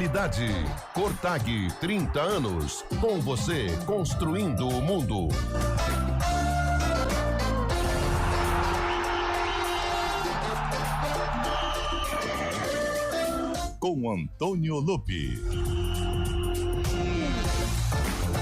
qualidade. Cortag, 30 anos. Com você, construindo o mundo. Com Antônio Lupi.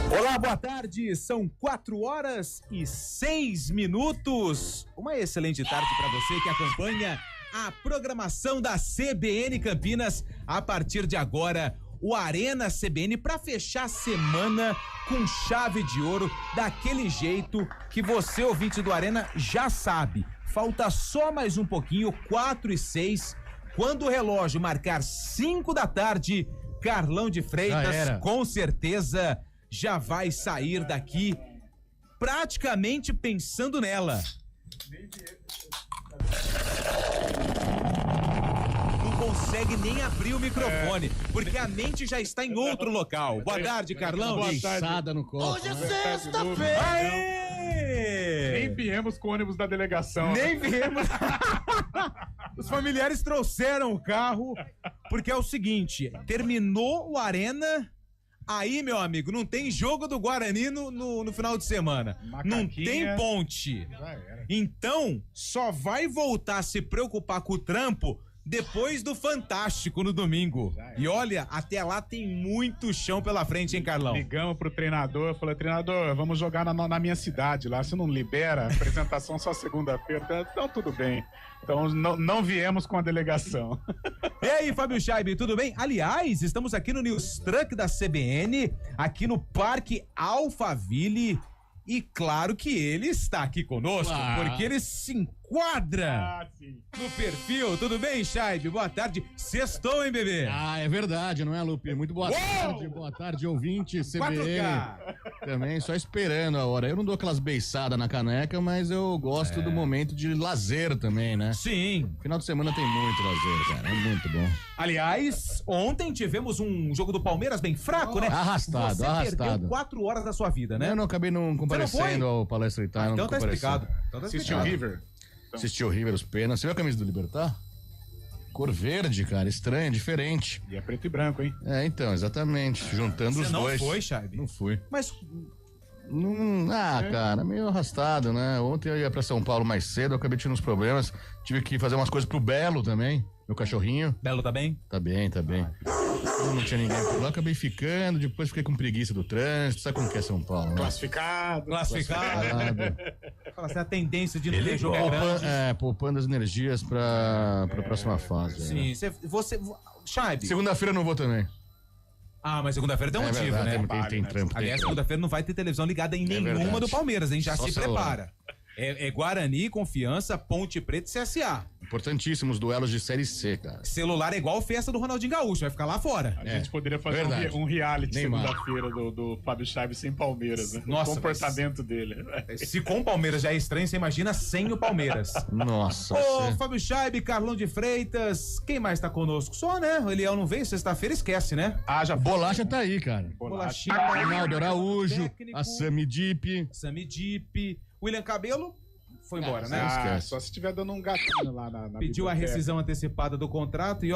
Olá, boa tarde. São 4h06. Uma excelente tarde para você que acompanha a programação da CBN Campinas. A partir de agora, o Arena CBN para fechar a semana com chave de ouro, daquele jeito que você, ouvinte do Arena, já sabe. Falta só mais um pouquinho, 4h06. Quando o relógio marcar 5 da tarde, Carlão de Freitas, com certeza, já vai sair daqui praticamente pensando nela. Não consegue nem abrir o microfone, porque a mente já está em outro local. Boa tarde, Carlão. Boa tarde. No copo. Hoje é sexta-feira. Nem viemos com o ônibus da delegação. Nem viemos. Os familiares trouxeram o carro, porque é o seguinte, terminou o Arena, aí, meu amigo, não tem jogo do Guarani no final de semana. Não tem ponte. Então, só vai voltar a se preocupar com o trampo depois do Fantástico no domingo. E olha, até lá tem muito chão pela frente, hein, Carlão? Ligamos pro treinador, falei, treinador, vamos jogar na minha cidade lá, você não libera? Apresentação só segunda-feira, então tudo bem. Então não viemos com a delegação. E aí, Fábio Scheibe, tudo bem? Aliás, estamos aqui no News Truck da CBN, aqui no Parque Alphaville. E claro que ele está aqui conosco, porque ele se enquadra no perfil. Tudo bem, Scheibe? Boa tarde. Sextou, hein, bebê? É verdade, não é, Lupe? Muito boa tarde. Boa tarde, ouvinte CBN. 4K. Também, só esperando a hora. Eu não dou aquelas beiçadas na caneca, mas eu gosto do momento de lazer também, né? Sim. Final de semana tem muito lazer, cara. É muito bom. Aliás, ontem tivemos um jogo do Palmeiras bem fraco, né? Arrastado, Você perdeu 4 horas da sua vida, né? Eu não acabei não comparecendo ao Palestra Itália. Então tá explicado. Assistiu o River? Assistiu o River, os pênaltis. Você viu a camisa do Libertad? Cor verde, cara, estranho, diferente. E é preto e branco, hein? Então, exatamente. Juntando os dois. Você não foi, Scheibe? Não fui. Mas... Cara, meio arrastado, né? Ontem eu ia pra São Paulo mais cedo, eu acabei tendo uns problemas. Tive que fazer umas coisas pro Belo também, meu cachorrinho. Belo tá bem? Tá bem. Não tinha ninguém por lá, acabei ficando, depois fiquei com preguiça do trânsito. Sabe como que é São Paulo, né? Classificado. Fala assim, a tendência de não ter jogo grande. Poupando as energias pra próxima fase. Sim, você... Scheibe. Segunda-feira eu não vou também. Mas segunda-feira tem um motivo, verdade, né? Tem trampo. Aliás, segunda-feira não vai ter televisão ligada em nenhuma do Palmeiras, hein? Já Só se celular. prepara. É Guarani, Confiança, Ponte Preta e CSA. Importantíssimos duelos de Série C, cara. Celular é igual festa do Ronaldinho Gaúcho, vai ficar lá fora. A gente poderia fazer um reality segunda-feira do Fábio Scheibe sem Palmeiras, né? Nossa, o comportamento dele. Se com o Palmeiras já é estranho, você imagina sem o Palmeiras. Nossa. Fábio Scheibe, Carlão de Freitas, quem mais tá conosco? Só, né? O Eliel não veio, sexta-feira esquece, né? Bolacha tá aí, cara. Bolachinha. Reinaldo Araújo, técnico, a Sami Dipp, William Cabelo foi embora, né? esquece. Só se estiver dando um gatinho lá na Pediu a biblioteca. rescisão antecipada do contrato e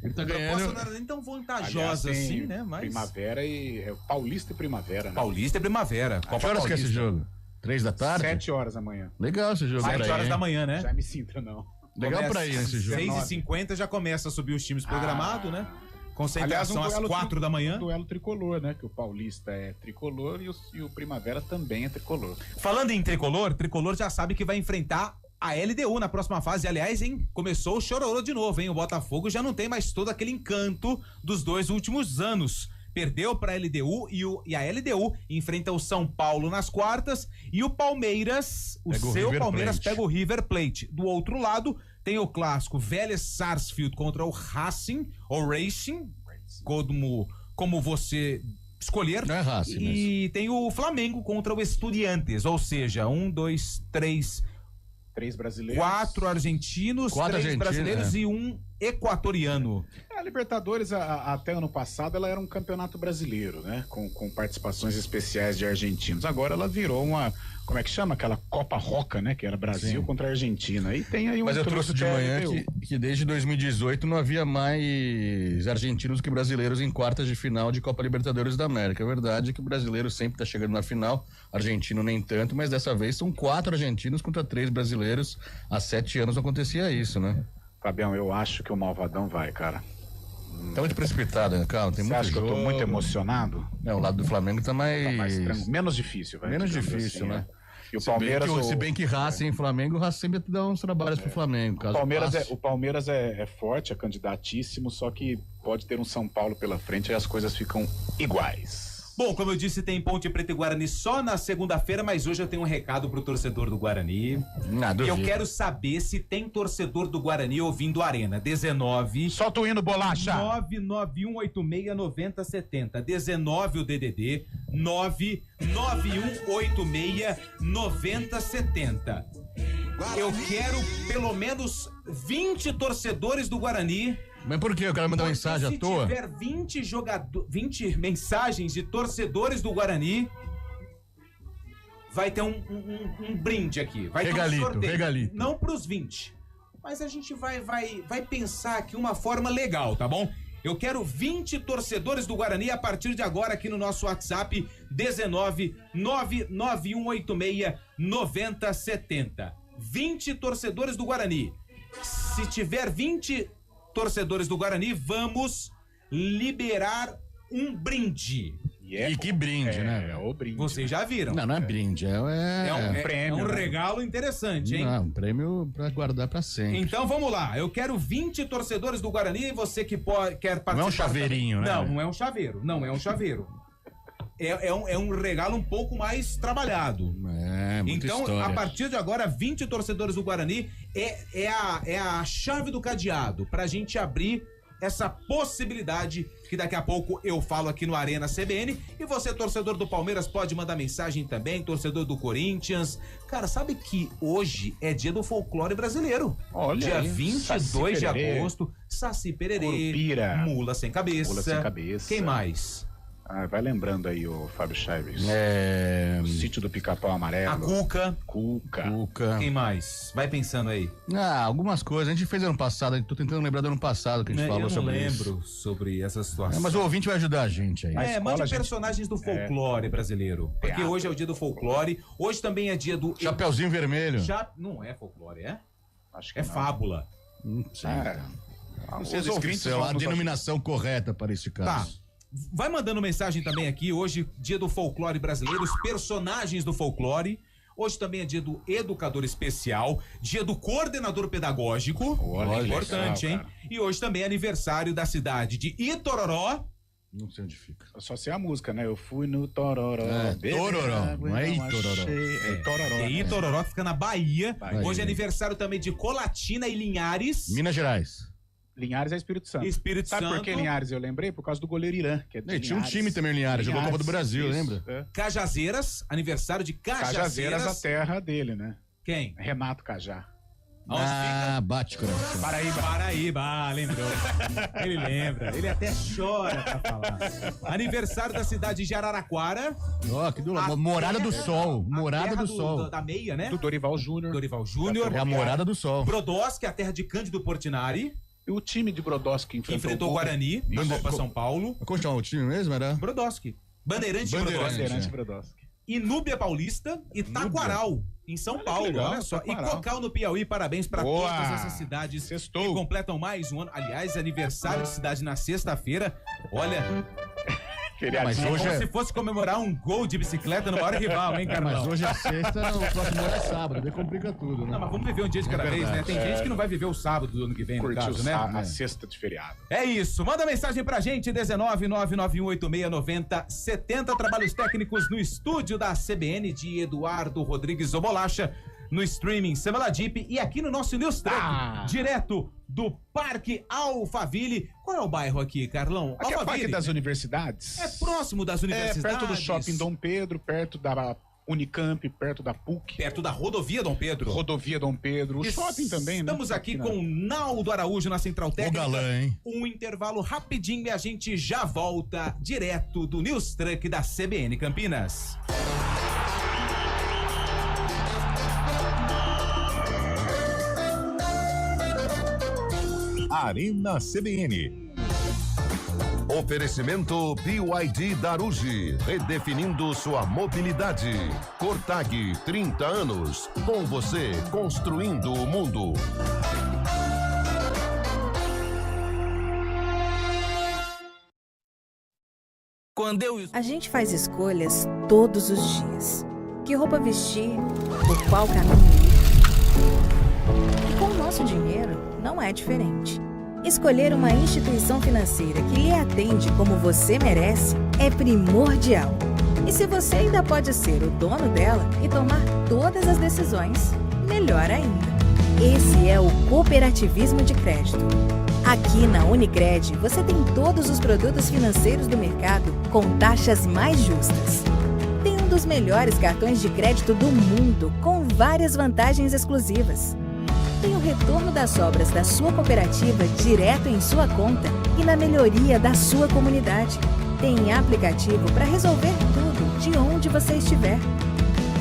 ele tá a proposta ganhando. não era nem tão vantajosa assim, né? Mas... Primavera e... Paulista e Primavera, né? Paulista e Primavera. Que horas que é esse jogo? 3 da tarde? 7 horas da manhã. Legal esse jogo. 7 horas da manhã, né? Já me sinta, não. Legal pra ir nesse jogo. 6h50 já começa a subir os times programados, né? Concentração Aliás, às 4 da manhã. Um duelo tricolor, né? Que o Paulista é tricolor e o Primavera também é tricolor. Falando em tricolor já sabe que vai enfrentar a LDU na próxima fase. Aliás, hein? Começou o chororô de novo, hein? O Botafogo já não tem mais todo aquele encanto dos 2 últimos anos. Perdeu para a LDU e a LDU enfrenta o São Paulo nas quartas e o Palmeiras, Palmeiras pega o River Plate. Do outro lado, tem o clássico Vélez Sarsfield contra o Racing, ou Racing, como você escolher. Não é Racing, e tem o Flamengo contra o Estudiantes, ou seja, 3 brasileiros. 4 argentinos, 3 brasileiros e um equatoriano. A Libertadores, até ano passado, ela era um campeonato brasileiro, né? Com participações especiais de argentinos. Agora ela virou uma, como é que chama? Aquela Copa Roca, né? Que era Brasil contra a Argentina. E tem aí um... Mas eu trouxe de manhã que desde 2018 não havia mais argentinos que brasileiros em quartas de final de Copa Libertadores da América. A verdade é que o brasileiro sempre tá chegando na final, argentino nem tanto, mas dessa vez são 4 argentinos contra 3 brasileiros. Há 7 anos não acontecia isso, né? Fabião, eu acho que o Malvadão vai, cara. Tá muito precipitado, né, Carlos? Tem Você muito acha jogo. que eu tô muito emocionado? O lado do Flamengo tá mais menos difícil, vai. Menos digamos difícil, assim, né? E o Palmeiras... Se bem que Racing e Flamengo, o Racing sempre dá uns trabalhos pro Flamengo. O Palmeiras é forte, é candidatíssimo, só que pode ter um São Paulo pela frente e as coisas ficam iguais. Bom, como eu disse, tem Ponte Preta e Guarani só na segunda-feira, mas hoje eu tenho um recado pro torcedor do Guarani. Eu quero saber se tem torcedor do Guarani ouvindo a Arena. 19... Solta o hino, bolacha! 991869070. 19 o DDD. 991869070. Eu quero pelo menos 20 torcedores do Guarani. Mas por que? O cara mandou mensagem à toa? Se tiver 20 mensagens de torcedores do Guarani, vai ter um brinde aqui. Vai ter um sorteio. Regalito. Não pros 20. Mas a gente vai pensar aqui uma forma legal, tá bom? Eu quero 20 torcedores do Guarani a partir de agora aqui no nosso WhatsApp 19-99186-9070. 20 torcedores do Guarani. Se tiver 20 torcedores do Guarani, vamos liberar um brinde. E que brinde, né? É o brinde. Vocês já viram. Não é brinde, é um prêmio. É um regalo interessante, hein? Não, um prêmio pra guardar pra sempre. Então vamos lá, eu quero 20 torcedores do Guarani, você que quer participar. Não é um chaveirinho, também. né? Não é um chaveiro, não é um chaveiro. É um regalo um pouco mais trabalhado. Muita então, história. a partir de agora, 20 torcedores do Guarani é a chave do cadeado pra gente abrir essa possibilidade que daqui a pouco eu falo aqui no Arena CBN. E você, torcedor do Palmeiras, pode mandar mensagem também, torcedor do Corinthians. Cara, sabe que hoje é dia do folclore brasileiro. Olha dia aí, 22 de agosto, Saci Pererê, Curupira, Mula Sem Cabeça. Mula Sem Cabeça. Quem mais? Vai lembrando aí, o Fábio Chaves. O Sítio do Pica-Pau Amarelo. A Cuca. Cuca. Quem mais? Vai pensando aí. Algumas coisas. A gente fez ano passado, tô tentando lembrar do ano passado que a gente falou sobre isso. Eu não lembro sobre essa situação. Mas o ouvinte vai ajudar a gente aí. Mande personagens do folclore brasileiro. Porque hoje é o dia do folclore. Hoje também é dia do... Chapeuzinho Vermelho. Não é folclore, é? Acho que é fábula. Não sei. Não sei a denominação correta para esse caso. Tá. Vai mandando mensagem também aqui. Hoje, dia do folclore brasileiro, os personagens do folclore. Hoje também é dia do educador especial, dia do coordenador pedagógico. Olha, importante, legal, hein? E hoje também é aniversário da cidade de Itororó. Não sei onde fica. Só sei a música, né? Eu fui no Tororó. Tororó, não é Itororó. Tororó. É Itororó, que fica na Bahia. Hoje é aniversário também de Colatina e Linhares. Minas Gerais. Linhares é Espírito Santo. Sabe por que Linhares eu lembrei? Por causa do goleiro Irã. Que é tinha um time também, Linhares. Jogou a Copa do Brasil, isso, lembra? Cajazeiras, aniversário de Cajazeiras. A terra dele, né? Quem? Renato Cajá. Bate coração. Paraíba, lembrou. Ele lembra, ele até chora pra falar. Aniversário da cidade de Araraquara. Que do Morada do Sol. Morada do Sol. Da meia, né? Do Dorival Júnior. É a Morada do Sol. Brodowski, a terra de Cândido Portinari. E o time de Brodowski enfrentou o Guarani na Copa São Paulo. Como chama o time mesmo? Era? Brodowski. Bandeirante Brodowski. Inúbia Paulista e Taquaral, em São Paulo. legal, olha só. Taquaral. E Cocal, no Piauí. Parabéns para todas essas cidades Sextou. que completam mais um ano. Aliás, aniversário de cidade na sexta-feira. Olha, Mas hoje como se fosse comemorar um gol de bicicleta numa hora rival, hein, Carlão? Mas hoje é sexta, o próximo ano é sábado. Daí complica tudo, né? Não, mas vamos viver um dia de cada vez, né? Tem gente que não vai viver o sábado do ano que vem, no caso, né? A sexta de feriado. É isso. Manda mensagem pra gente, 19-99186-9070. Trabalhos técnicos no estúdio da CBN de Eduardo Rodrigues Obolacha, no streaming Semana Deep e aqui no nosso News Track, direto do Parque Alphaville. Qual é o bairro aqui, Carlão? Aqui é o Parque das Universidades. É próximo das universidades. É perto do Shopping Dom Pedro, perto da Unicamp, perto da PUC. Perto da rodovia Dom Pedro. Rodovia Dom Pedro. O shopping também, né? Estamos aqui com o Naldo Araújo na Central Técnica. galã, hein? Um intervalo rapidinho e a gente já volta direto do News Truck da CBN Campinas. Arena CBN. Oferecimento BYD Darugi, redefinindo sua mobilidade. Cortag, 30 anos, com você, construindo o mundo. A gente faz escolhas todos os dias. Que roupa vestir, por qual caminho ir. E com o nosso dinheiro, não é diferente. Escolher uma instituição financeira que lhe atende como você merece é primordial. E se você ainda pode ser o dono dela e tomar todas as decisões, melhor ainda. Esse é o cooperativismo de crédito. Aqui na Unicred, você tem todos os produtos financeiros do mercado com taxas mais justas. Tem um dos melhores cartões de crédito do mundo, com várias vantagens exclusivas. Tem o retorno das sobras da sua cooperativa direto em sua conta e na melhoria da sua comunidade. Tem aplicativo para resolver tudo de onde você estiver.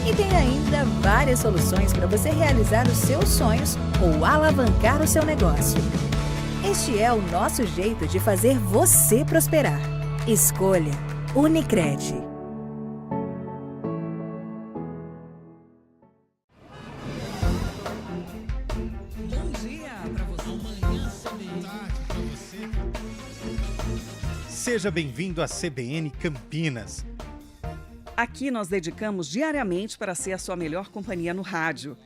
E tem ainda várias soluções para você realizar os seus sonhos ou alavancar o seu negócio. Este é o nosso jeito de fazer você prosperar. Escolha Unicred. Seja bem-vindo à CBN Campinas. Aqui nós dedicamos diariamente para ser a sua melhor companhia no rádio.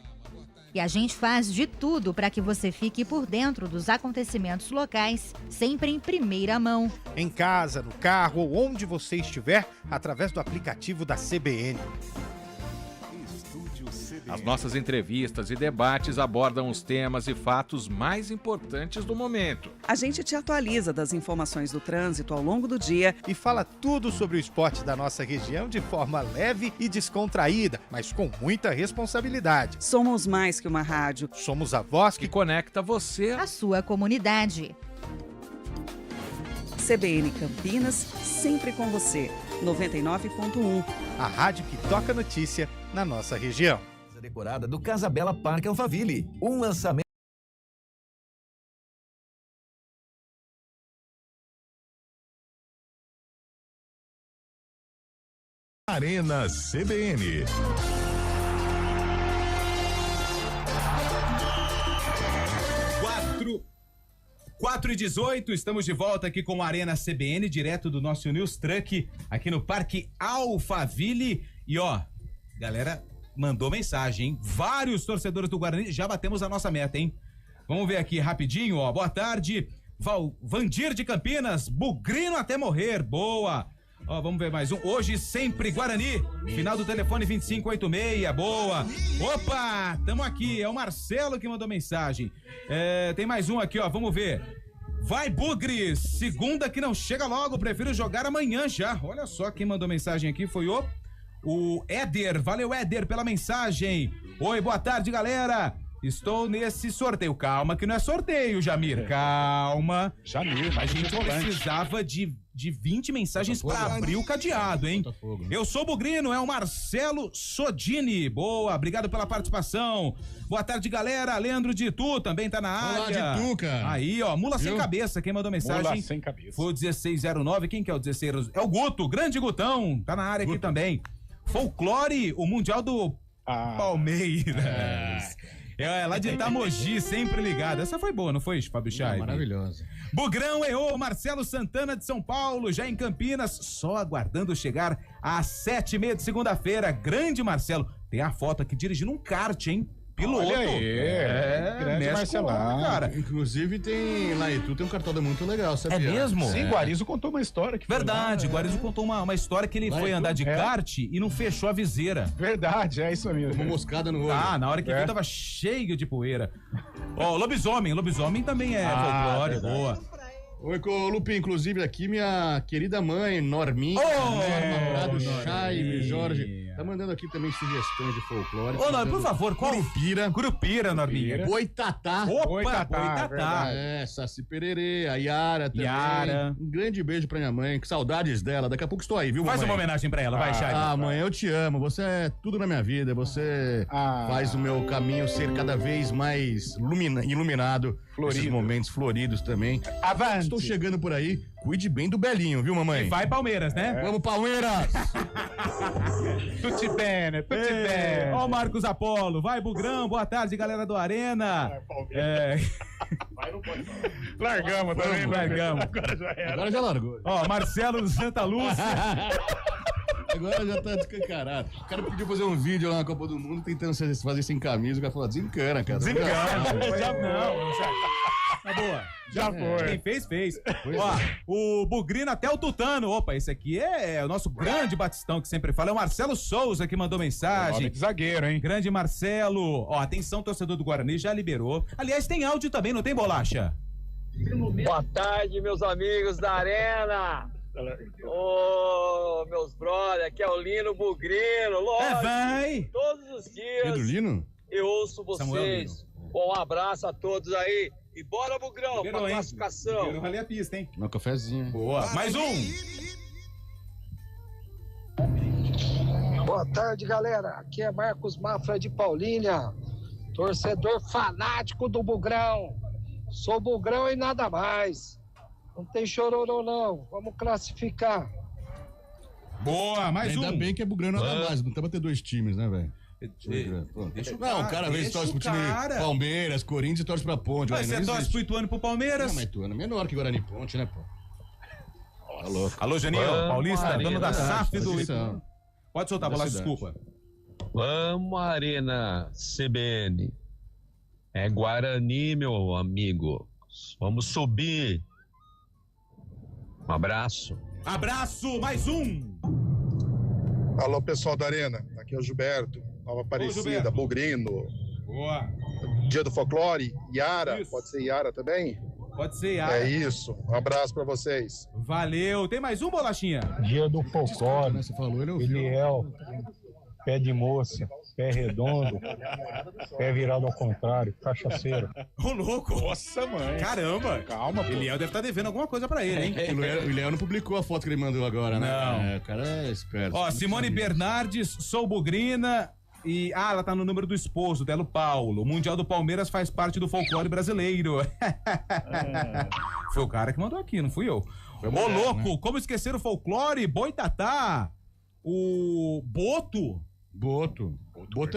E a gente faz de tudo para que você fique por dentro dos acontecimentos locais, sempre em primeira mão. Em casa, no carro ou onde você estiver, através do aplicativo da CBN. As nossas entrevistas e debates abordam os temas e fatos mais importantes do momento. A gente te atualiza das informações do trânsito ao longo do dia E fala tudo sobre o esporte da nossa região de forma leve e descontraída, mas com muita responsabilidade. Somos mais que uma rádio. Somos a voz Que que conecta você. A sua comunidade. CBN Campinas, sempre com você. 99.1. a rádio que toca notícia na nossa região. Decorada do Casabella Parque Alphaville. Um lançamento. Arena CBN. Quatro e 18, estamos de volta aqui com a Arena CBN, direto do nosso News Truck, aqui no Parque Alphaville. E ó, galera mandou mensagem, hein? Vários torcedores do Guarani, já batemos a nossa meta, hein? Vamos ver aqui rapidinho, ó. Boa tarde, Vandir de Campinas, bugrino até morrer, boa. Ó, vamos ver mais um. Hoje sempre Guarani. Final do telefone 2586. Boa. Opa, tamo aqui. É o Marcelo que mandou mensagem. Tem mais um aqui, ó. Vamos ver. Vai, Bugre. Segunda que não chega logo. Prefiro jogar amanhã já. Olha só quem mandou mensagem aqui. Foi o Éder. Valeu, Éder, pela mensagem. Oi, boa tarde, galera. Estou nesse sorteio. Calma que não é sorteio, Jamir. Calma. Jamir, A gente precisava de 20 mensagens para abrir o cadeado, hein? Eu sou bugrino, é o Marcelo Sodini. Boa, obrigado pela participação. Boa tarde, galera. Leandro de Itu também tá na área. Olá, de Itu, cara. Aí, ó, Mula Sem Cabeça, quem mandou mensagem? Mula Sem Cabeça. Foi o 1609. Quem que é o 16? É o Guto, grande Gutão. Tá na área aqui também. Folclore, o Mundial do Palmeiras. É lá de Itamogi, sempre ligado. Essa foi boa, não foi, Fábio Chay? Maravilhosa. Bugrão EO, Marcelo Santana de São Paulo, já em Campinas, só aguardando chegar às 7h30 de segunda-feira. Grande Marcelo. Tem a foto aqui dirigindo um kart, hein? Piloto. Olha aí, grande Marcelão, cara. Inclusive tem lá em Itu tem um cartódromo muito legal, sabia? É mesmo? Sim, Guarizo contou uma história que foi Verdade, lá, Guarizo contou uma história que ele Lá foi em andar Itu? de kart e não fechou a viseira. Verdade, é isso mesmo. Uma moscada no olho. Ah, na hora que viu tava cheio de poeira. Ó, lobisomem também é folclore, verdade. boa. Oi, Lupe, inclusive aqui minha querida mãe, Norminha, Norma Prado, Chay, Jorge. Norminha? Tá mandando aqui também sugestões de folclore. Ô, Norminha, por favor, qual? Curupira, Norminha. Boitatá. Opa, Boitatá. Saci Pererê, a Yara também. Yara. Um grande beijo pra minha mãe, que saudades dela. Daqui a pouco estou aí, viu, Faz mamãe? uma homenagem pra ela, vai, Charles. Mãe, eu te amo. Você é tudo na minha vida. Você faz o meu caminho ser cada vez mais iluminado. Esses momentos floridos também. Avante. Estou chegando por aí. Cuide bem do Belinho, viu, mamãe? E vai Palmeiras, né? Vamos, Palmeiras! Tutti bene, tutti bene. Ó o Marcos Apolo, vai Bugrão, boa tarde, galera do Arena. Largamos também, largamos. Agora já era. Agora já largou. Ó, Marcelo do Santa Lúcia. Agora já tá descancarado. O cara pediu fazer um vídeo lá na Copa do Mundo tentando fazer sem camisa. O cara falou, desencana, cara. Desencana. Já não. Tá boa. Já foi. Quem fez. Ó, o Bugrino até o Tutano. Opa, esse aqui é o nosso grande batistão que sempre fala. É o Marcelo Souza que mandou mensagem. Nome de zagueiro, hein? Grande Marcelo. Ó, atenção, torcedor do Guarani, já liberou. Aliás, tem áudio também, não tem, Bolacha? Boa tarde, meus amigos da Arena. Ô, meus brother, aqui é o Lino Bugrino. Lógico, vai. todos os dias Pedro Lino? eu ouço vocês. Um abraço a todos aí. E bora, Bugrão, pra classificação. Quero valer a pista, hein? Meu cafezinho. Boa. Mais um. Boa tarde, galera. Aqui é Marcos Mafra de Paulínia, torcedor fanático do Bugrão. Sou Bugrão e nada mais. Não tem chororô, não. Vamos classificar. Boa, mais Ainda bem que é Bugrão nada mais. Não tem pra ter dois times, né, velho? Deixa o não, o cara às vezes torce pro time Palmeiras, Corinthians e torce pra Ponte. Mas você torce pro Ituano e pro Palmeiras? Não, mas Ituano é menor que Guarani Ponte, né, pô? Tá louco. Alô, Janinho, Paulista, Arena, dono da SAF do Ituano. Pode soltar, Bolacha, desculpa. Vamos, Arena CBN. É Guarani, meu amigo. Vamos subir. Um abraço. Abraço, mais um. Alô, pessoal da Arena. Aqui é o Gilberto, Nova Aparecida, Bugrino. Boa. Dia do Folclore, Yara. Isso. Pode ser Yara também? Pode ser, Yara. É isso. Um abraço pra vocês. Valeu. Tem mais um, Bolachinha? Dia do Folclore. Você falou, ele ouviu. Eliel, pé de moça, pé redondo, pé virado ao contrário, cachaceiro. Ô, louco. Nossa, mãe. Caramba. Calma, pô. Eliel deve estar devendo alguma coisa pra ele, hein? O Léo não publicou a foto que ele mandou agora, né? Não. É, o cara é esperto. Ó, Simone Bernardes, sou bugrina e... ela tá no número do esposo, Delo Paulo. O Mundial do Palmeiras faz parte do folclore brasileiro. Foi o cara que mandou aqui, não fui eu. Ô, louco, né? Como esquecer o folclore? Boitatá, o Boto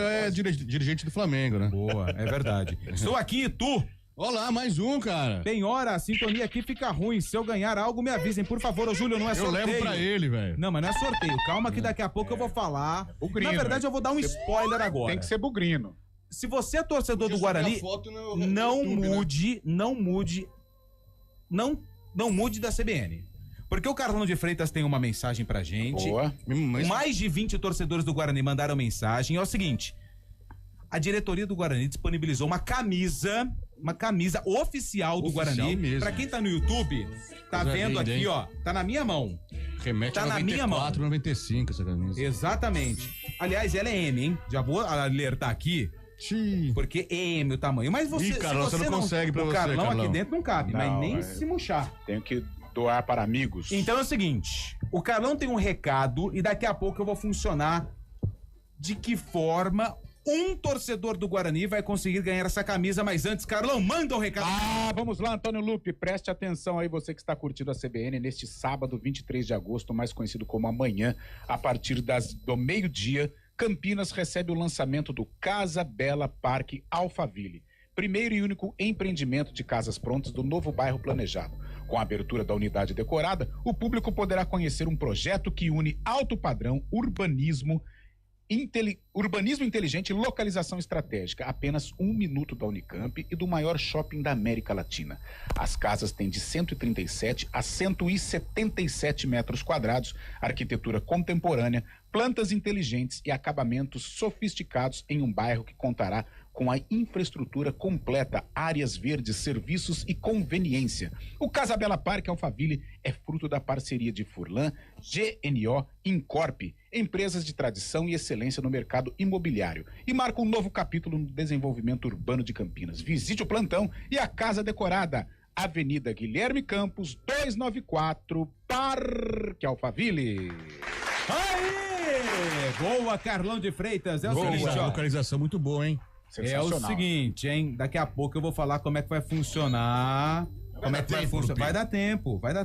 é dirigente do Flamengo, né? Boa, é verdade. Estou aqui e tu? Olá, mais um, cara. Tem hora, a sintonia aqui fica ruim. Se eu ganhar algo, me avisem, por favor. Ô, Júlio, não é sorteio. Eu levo pra ele, velho. Não, mas não é sorteio. Calma que daqui a pouco eu vou falar. Bugrino, na verdade, eu vou dar um spoiler agora. Tem que ser Bugrino. Se você é torcedor do Guarani, não mude da CBN. Porque o Carlão de Freitas tem uma mensagem pra gente. Boa. Mais de 20 torcedores do Guarani mandaram mensagem. É o seguinte: a diretoria do Guarani disponibilizou uma camisa oficial do Guarani. Mesmo. Pra quem tá no YouTube, tá vendo aqui, ó. Tá na minha mão. Remete tá a 94, na minha mão. 95 essa camisa. Exatamente. Aliás, ela é M, hein? Já vou alertar aqui. Porque é M o tamanho. Mas você, Carlão, você não consegue pra o você, Carlão Carlão. aqui dentro não cabe, Não, mas nem é. se murchar. Tenho que doar para amigos. Então é o seguinte, o Carlão tem um recado e daqui a pouco eu vou funcionar de que forma um torcedor do Guarani vai conseguir ganhar essa camisa, mas antes, Carlão, manda o recado. Vamos lá, Antônio Lupe, preste atenção aí, você que está curtindo a CBN neste sábado, 23 de agosto, mais conhecido como amanhã, a partir do meio-dia, Campinas recebe o lançamento do Casa Bela Parque Alphaville, primeiro e único empreendimento de casas prontas do novo bairro planejado. Com a abertura da unidade decorada, o público poderá conhecer um projeto que une alto padrão, urbanismo inteligente e localização estratégica, apenas 1 minuto da Unicamp e do maior shopping da América Latina. As casas têm de 137 a 177 metros quadrados, arquitetura contemporânea, plantas inteligentes e acabamentos sofisticados em um bairro que contará com a infraestrutura completa, áreas verdes, serviços e conveniência. O Casa Bela Parque Alphaville é fruto da parceria de Furlan, GNO, Incorp, empresas de tradição e excelência no mercado imobiliário, e marca um novo capítulo no desenvolvimento urbano de Campinas. Visite o plantão e a Casa Decorada, Avenida Guilherme Campos, 294, Parque Alphaville. Aê! Boa, Carlão de Freitas. É o seguinte, ó. Localização muito boa, hein? É o seguinte, hein? Daqui a pouco eu vou falar como é que vai funcionar. Como é que vai funcionar? Vai dar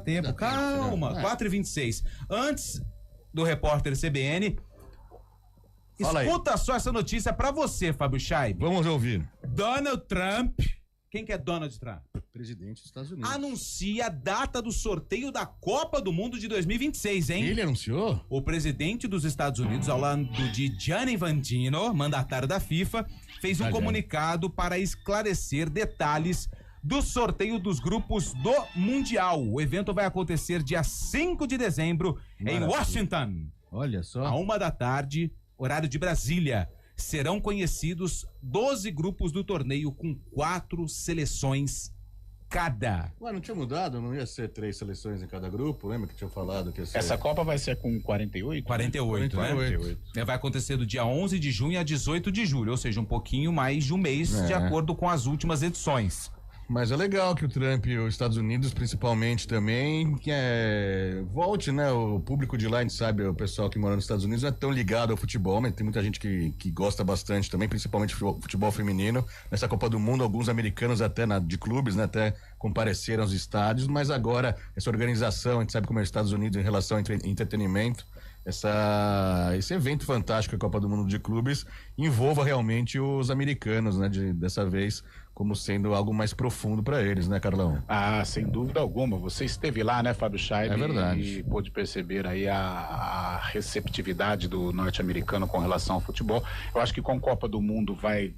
tempo. Calma, 4h26. Antes do repórter CBN, escuta só essa notícia pra você, Fábio Chaib. Vamos ouvir. Donald Trump. Quem que é Donald Trump? Presidente dos Estados Unidos. Anuncia a data do sorteio da Copa do Mundo de 2026, hein? Ele anunciou? O presidente dos Estados Unidos, ao lado de Gianni Infantino, mandatário da FIFA, fez um comunicado para esclarecer detalhes do sorteio dos grupos do Mundial. O evento vai acontecer dia 5 de dezembro em Washington. Olha só. À 13h, horário de Brasília. Serão conhecidos 12 grupos do torneio com 4 seleções cada. Ué, não tinha mudado? Não ia ser 3 seleções em cada grupo? Lembra que tinha falado que ia ser... Essa Copa vai ser com 48? 48, né? 48. Vai acontecer do dia 11 de junho a 18 de julho, ou seja, um pouquinho mais de um mês, de acordo com as últimas edições. Mas é legal que o Trump e os Estados Unidos, principalmente também, volte, né? O público de lá, a gente sabe, o pessoal que mora nos Estados Unidos não é tão ligado ao futebol, mas tem muita gente que gosta bastante também, principalmente futebol feminino. Nessa Copa do Mundo, alguns americanos até de clubes, né? Até compareceram aos estádios, mas agora essa organização, a gente sabe como é os Estados Unidos em relação ao entretenimento, esse evento fantástico, a Copa do Mundo de Clubes, envolva realmente os americanos, né? Dessa vez, como sendo algo mais profundo para eles, né, Carlão? Ah, sem dúvida alguma. Você esteve lá, né, Fábio Chaib? É verdade. E pôde perceber aí a receptividade do norte-americano com relação ao futebol. Eu acho que com a Copa do Mundo vai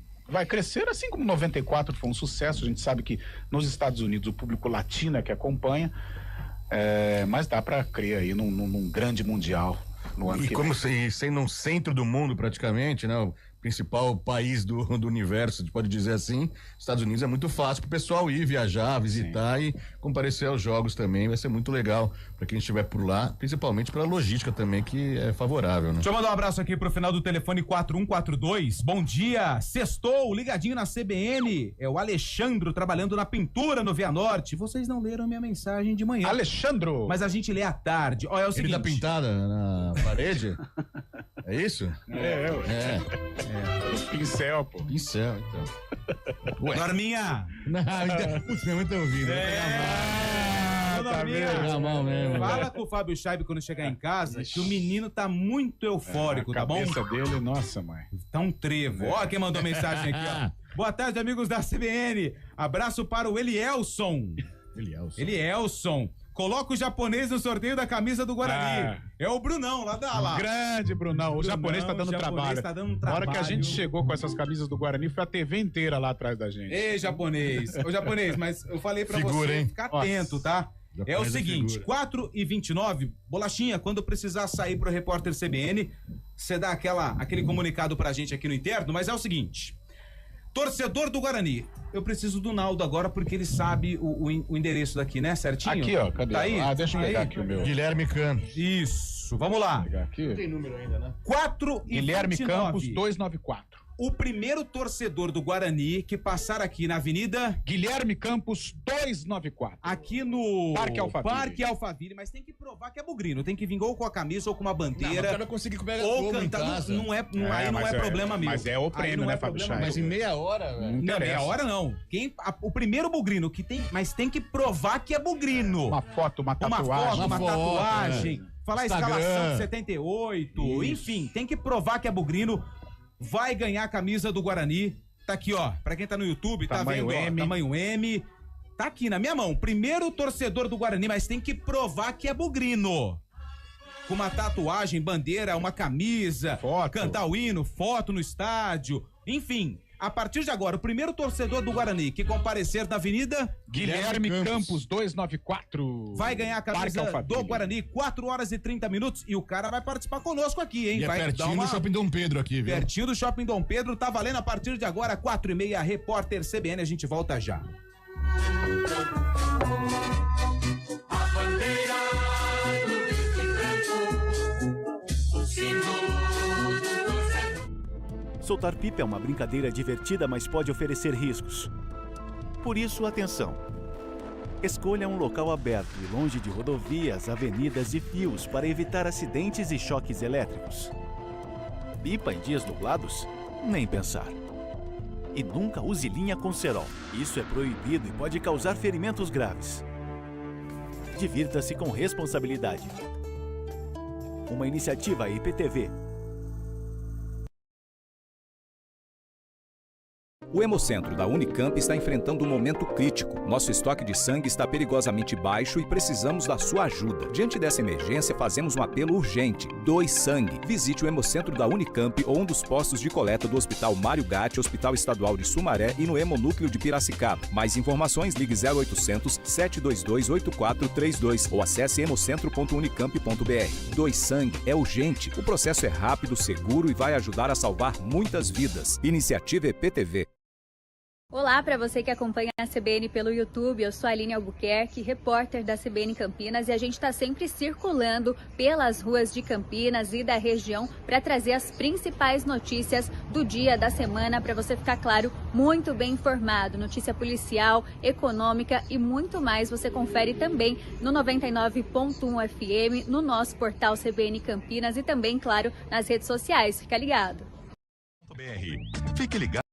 crescer, assim como 94 foi um sucesso. A gente sabe que nos Estados Unidos o público latino é que acompanha, mas dá para crer aí num grande mundial no ano que vem. E como sendo um centro do mundo praticamente, né? O principal país do universo, a gente pode dizer assim, Estados Unidos é muito fácil pro pessoal ir viajar, visitar e comparecer aos jogos também, vai ser muito legal para quem estiver por lá, principalmente pela logística também, que é favorável, né? Deixa eu mandar um abraço aqui pro final do telefone 4142, bom dia, sextou, ligadinho na CBN, é o Alexandro trabalhando na pintura no Via Norte, vocês não leram minha mensagem de manhã. Alexandro! Mas a gente lê à tarde, ó, é o seguinte... Ele tá pintada na parede? É isso? Pincel, pô. Pincel, então. Ué. Norminha! Putz, minha mãe tá ouvindo. Norminha, fala com o Fábio Chaib quando chegar em casa que o menino tá muito eufórico, tá bom? A cabeça dele, nossa, mãe. Tá um trevo. Ó quem mandou mensagem aqui, ó. Boa tarde, amigos da CBN. Abraço para o Elielson. Elielson. Coloca o japonês no sorteio da camisa do Guarani. É o Brunão, lá da lá. Grande Brunão. O japonês tá dando trabalho. Na hora que a gente chegou com essas camisas do Guarani, foi a TV inteira lá atrás da gente. Ei, japonês. Ô, japonês, mas eu falei pra você ficar atento, tá? É o seguinte, 4h29, Bolachinha, quando precisar sair pro repórter CBN, você dá aquele comunicado pra gente aqui no interno, mas é o seguinte... Torcedor do Guarani. Eu preciso do Naldo agora porque ele sabe o endereço daqui, né? Certinho? Aqui, ó. Cadê? Tá aí? Deixa eu pegar aqui o meu. Guilherme Campos. Isso. Vamos lá. Vou pegar aqui. Não tem número ainda, né? 4 e Guilherme 29. Campos, 294. O primeiro torcedor do Guarani que passar aqui na Avenida Guilherme Campos 294. Aqui no Parque Alphaville, mas tem que provar que é bugrino, tem que vir ou com a camisa ou com uma bandeira. Não, eu não consegui pegar ou cantar, não é problema meu. Mas é o prêmio, né, Fábio Chaib? Mas em meia hora, velho. Não, meia hora não. O primeiro bugrino que tem, mas tem que provar que é bugrino. Uma foto, uma tatuagem. Uma tatuagem. Falar a escalação de 78, enfim, tem que provar que é bugrino. Vai ganhar a camisa do Guarani. Tá aqui, ó. Pra quem tá no YouTube, tamanho tá vendo, M. Ó, tamanho M. Tá aqui na minha mão. Primeiro torcedor do Guarani, mas tem que provar que é bugrino. Com uma tatuagem, bandeira, uma camisa, foto. Cantar o hino, foto no estádio. Enfim, A partir de agora, o primeiro torcedor do Guarani que comparecer na avenida... Guilherme Campos 294. Vai ganhar a camisa do Guarani, 4 horas e 30 minutos. E o cara vai participar conosco aqui, hein? E vai pertinho do Shopping Dom Pedro aqui, viu? Pertinho do Shopping Dom Pedro, tá valendo a partir de agora, 4h30, Repórter CBN. A gente volta já. A bandeira do Soltar pipa é uma brincadeira divertida, mas pode oferecer riscos. Por isso, atenção. Escolha um local aberto e longe de rodovias, avenidas e fios para evitar acidentes e choques elétricos. Pipa em dias nublados? Nem pensar. E nunca use linha com cerol. Isso é proibido e pode causar ferimentos graves. Divirta-se com responsabilidade. Uma iniciativa IPTV. O Hemocentro da Unicamp está enfrentando um momento crítico. Nosso estoque de sangue está perigosamente baixo e precisamos da sua ajuda. Diante dessa emergência, fazemos um apelo urgente. Doe sangue. Visite o Hemocentro da Unicamp ou um dos postos de coleta do Hospital Mário Gatti, Hospital Estadual de Sumaré e no Hemonúcleo de Piracicaba. Mais informações, ligue 0800 722 8432 ou acesse hemocentro.unicamp.br. Doe sangue. É urgente. O processo é rápido, seguro e vai ajudar a salvar muitas vidas. Iniciativa EPTV. Olá para você que acompanha a CBN pelo YouTube, eu sou a Aline Albuquerque, repórter da CBN Campinas, e a gente está sempre circulando pelas ruas de Campinas e da região para trazer as principais notícias do dia, da semana, para você ficar, claro, muito bem informado. Notícia policial, econômica e muito mais você confere também no 99.1 FM, no nosso portal CBN Campinas e também, claro, nas redes sociais. Fica ligado. Fique ligado.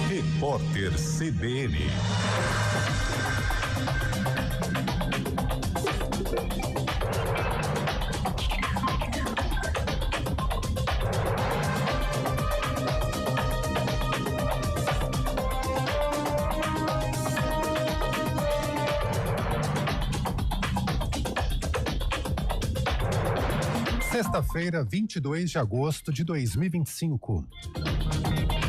Repórter CBN. Sexta-feira, 22 de agosto de 2025.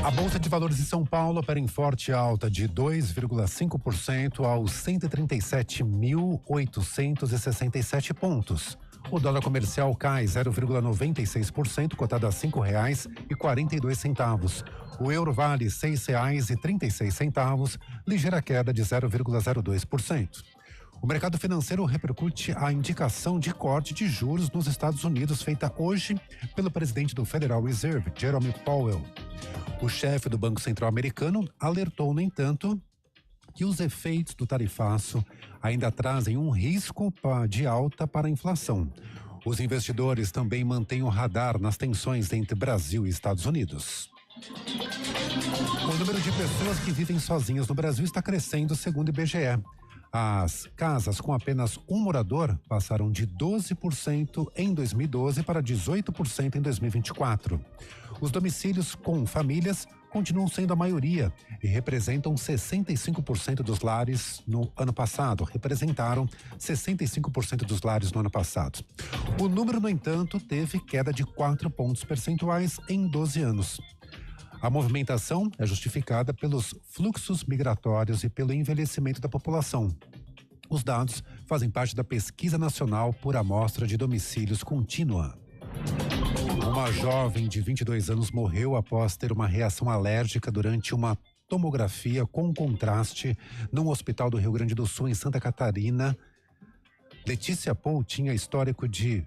A Bolsa de Valores de São Paulo opera em forte alta de 2,5% aos 137.867 pontos. O dólar comercial cai 0,96%, cotado a R$ 5,42. O euro vale R$ 6,36, ligeira queda de 0,02%. O mercado financeiro repercute a indicação de corte de juros nos Estados Unidos feita hoje pelo presidente do Federal Reserve, Jerome Powell. O chefe do Banco Central americano alertou, no entanto, que os efeitos do tarifaço ainda trazem um risco de alta para a inflação. Os investidores também mantêm o radar nas tensões entre Brasil e Estados Unidos. O número de pessoas que vivem sozinhas no Brasil está crescendo, segundo o IBGE. As casas com apenas um morador passaram de 12% em 2012 para 18% em 2024. Os domicílios com famílias continuam sendo a maioria e representam 65% dos lares no ano passado. Representaram 65% dos lares no ano passado. O número, no entanto, teve queda de 4 pontos percentuais em 12 anos. A movimentação é justificada pelos fluxos migratórios e pelo envelhecimento da população. Os dados fazem parte da Pesquisa Nacional por Amostra de Domicílios Contínua. Uma jovem de 22 anos morreu após ter uma reação alérgica durante uma tomografia com contraste num hospital do Rio Grande do Sul, em Santa Catarina. Letícia Paul tinha histórico de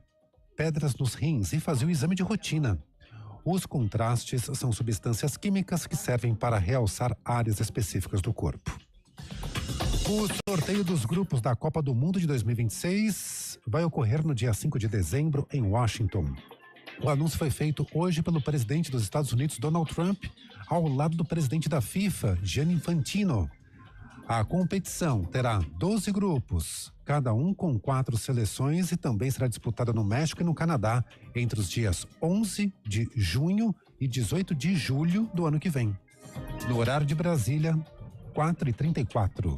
pedras nos rins e fazia o exame de rotina. Os contrastes são substâncias químicas que servem para realçar áreas específicas do corpo. O sorteio dos grupos da Copa do Mundo de 2026 vai ocorrer no dia 5 de dezembro em Washington. O anúncio foi feito hoje pelo presidente dos Estados Unidos, Donald Trump, ao lado do presidente da FIFA, Gianni Infantino. A competição terá 12 grupos, cada um com 4 seleções, e também será disputada no México e no Canadá entre os dias 11 de junho e 18 de julho do ano que vem. No horário de Brasília, 4h34.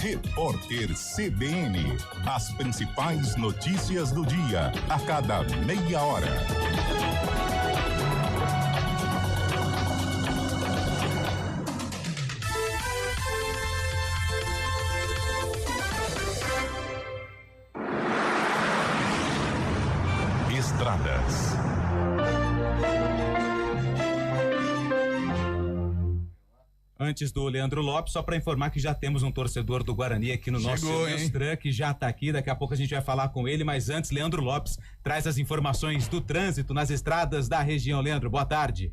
Repórter CBN. As principais notícias do dia, a cada meia hora. Estradas. Antes do Leandro Lopes, só para informar que já temos um torcedor do Guarani aqui no nosso truck, já tá aqui, daqui a pouco a gente vai falar com ele, mas antes, Leandro Lopes traz as informações do trânsito nas estradas da região. Leandro, boa tarde.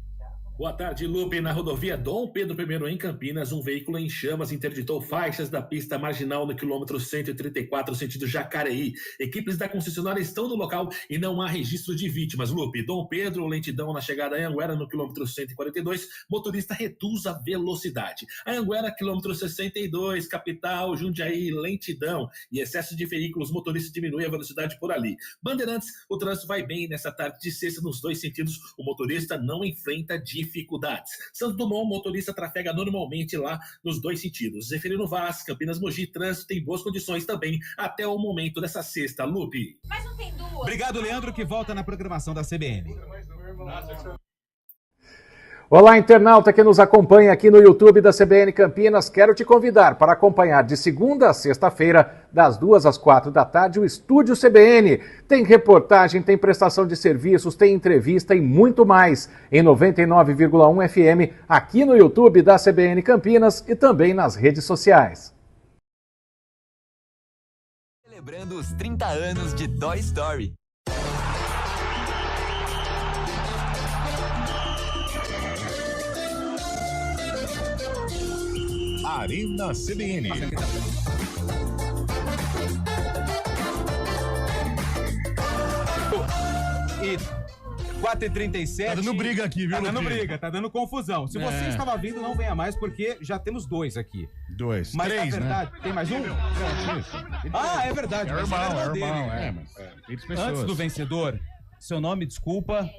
Boa tarde, Lupe. Na rodovia Dom Pedro I, em Campinas, um veículo em chamas interditou faixas da pista marginal no quilômetro 134, sentido Jacareí. Equipes da concessionária estão no local e não há registro de vítimas. Lupe, Dom Pedro, lentidão na chegada a Anhanguera, no quilômetro 142, motorista reduz a velocidade. Anhanguera, quilômetro 62, capital, Jundiaí, lentidão e excesso de veículos, motorista diminui a velocidade por ali. Bandeirantes, o trânsito vai bem nessa tarde de sexta nos dois sentidos, o motorista não enfrenta dificuldades. Santos Dumont, motorista trafega normalmente lá nos dois sentidos. Zeferino Vaz, Campinas Mogi, trânsito tem boas condições também até o momento dessa sexta, Lupe. Mas não tem duas. Obrigado, Leandro, que volta na programação da CBN. Olá, internauta que nos acompanha aqui no YouTube da CBN Campinas. Quero te convidar para acompanhar de segunda a sexta-feira, das 2 às 4 da tarde, o Estúdio CBN. Tem reportagem, tem prestação de serviços, tem entrevista e muito mais. Em 99,1 FM, aqui no YouTube da CBN Campinas e também nas redes sociais. Celebrando os 30 anos de Toy Story. Arena CBN. E 4h37. Tá dando briga aqui, viu, Tá dando Lutinho? briga, tá dando confusão. Se você estava vindo, não venha mais, porque já temos dois aqui. Dois. Mas Três, na verdade, né? tem mais um? Ah, é verdade. É mas irmão, era é dele. irmão, é, mas muitas pessoas. Antes do vencedor, seu nome, desculpa.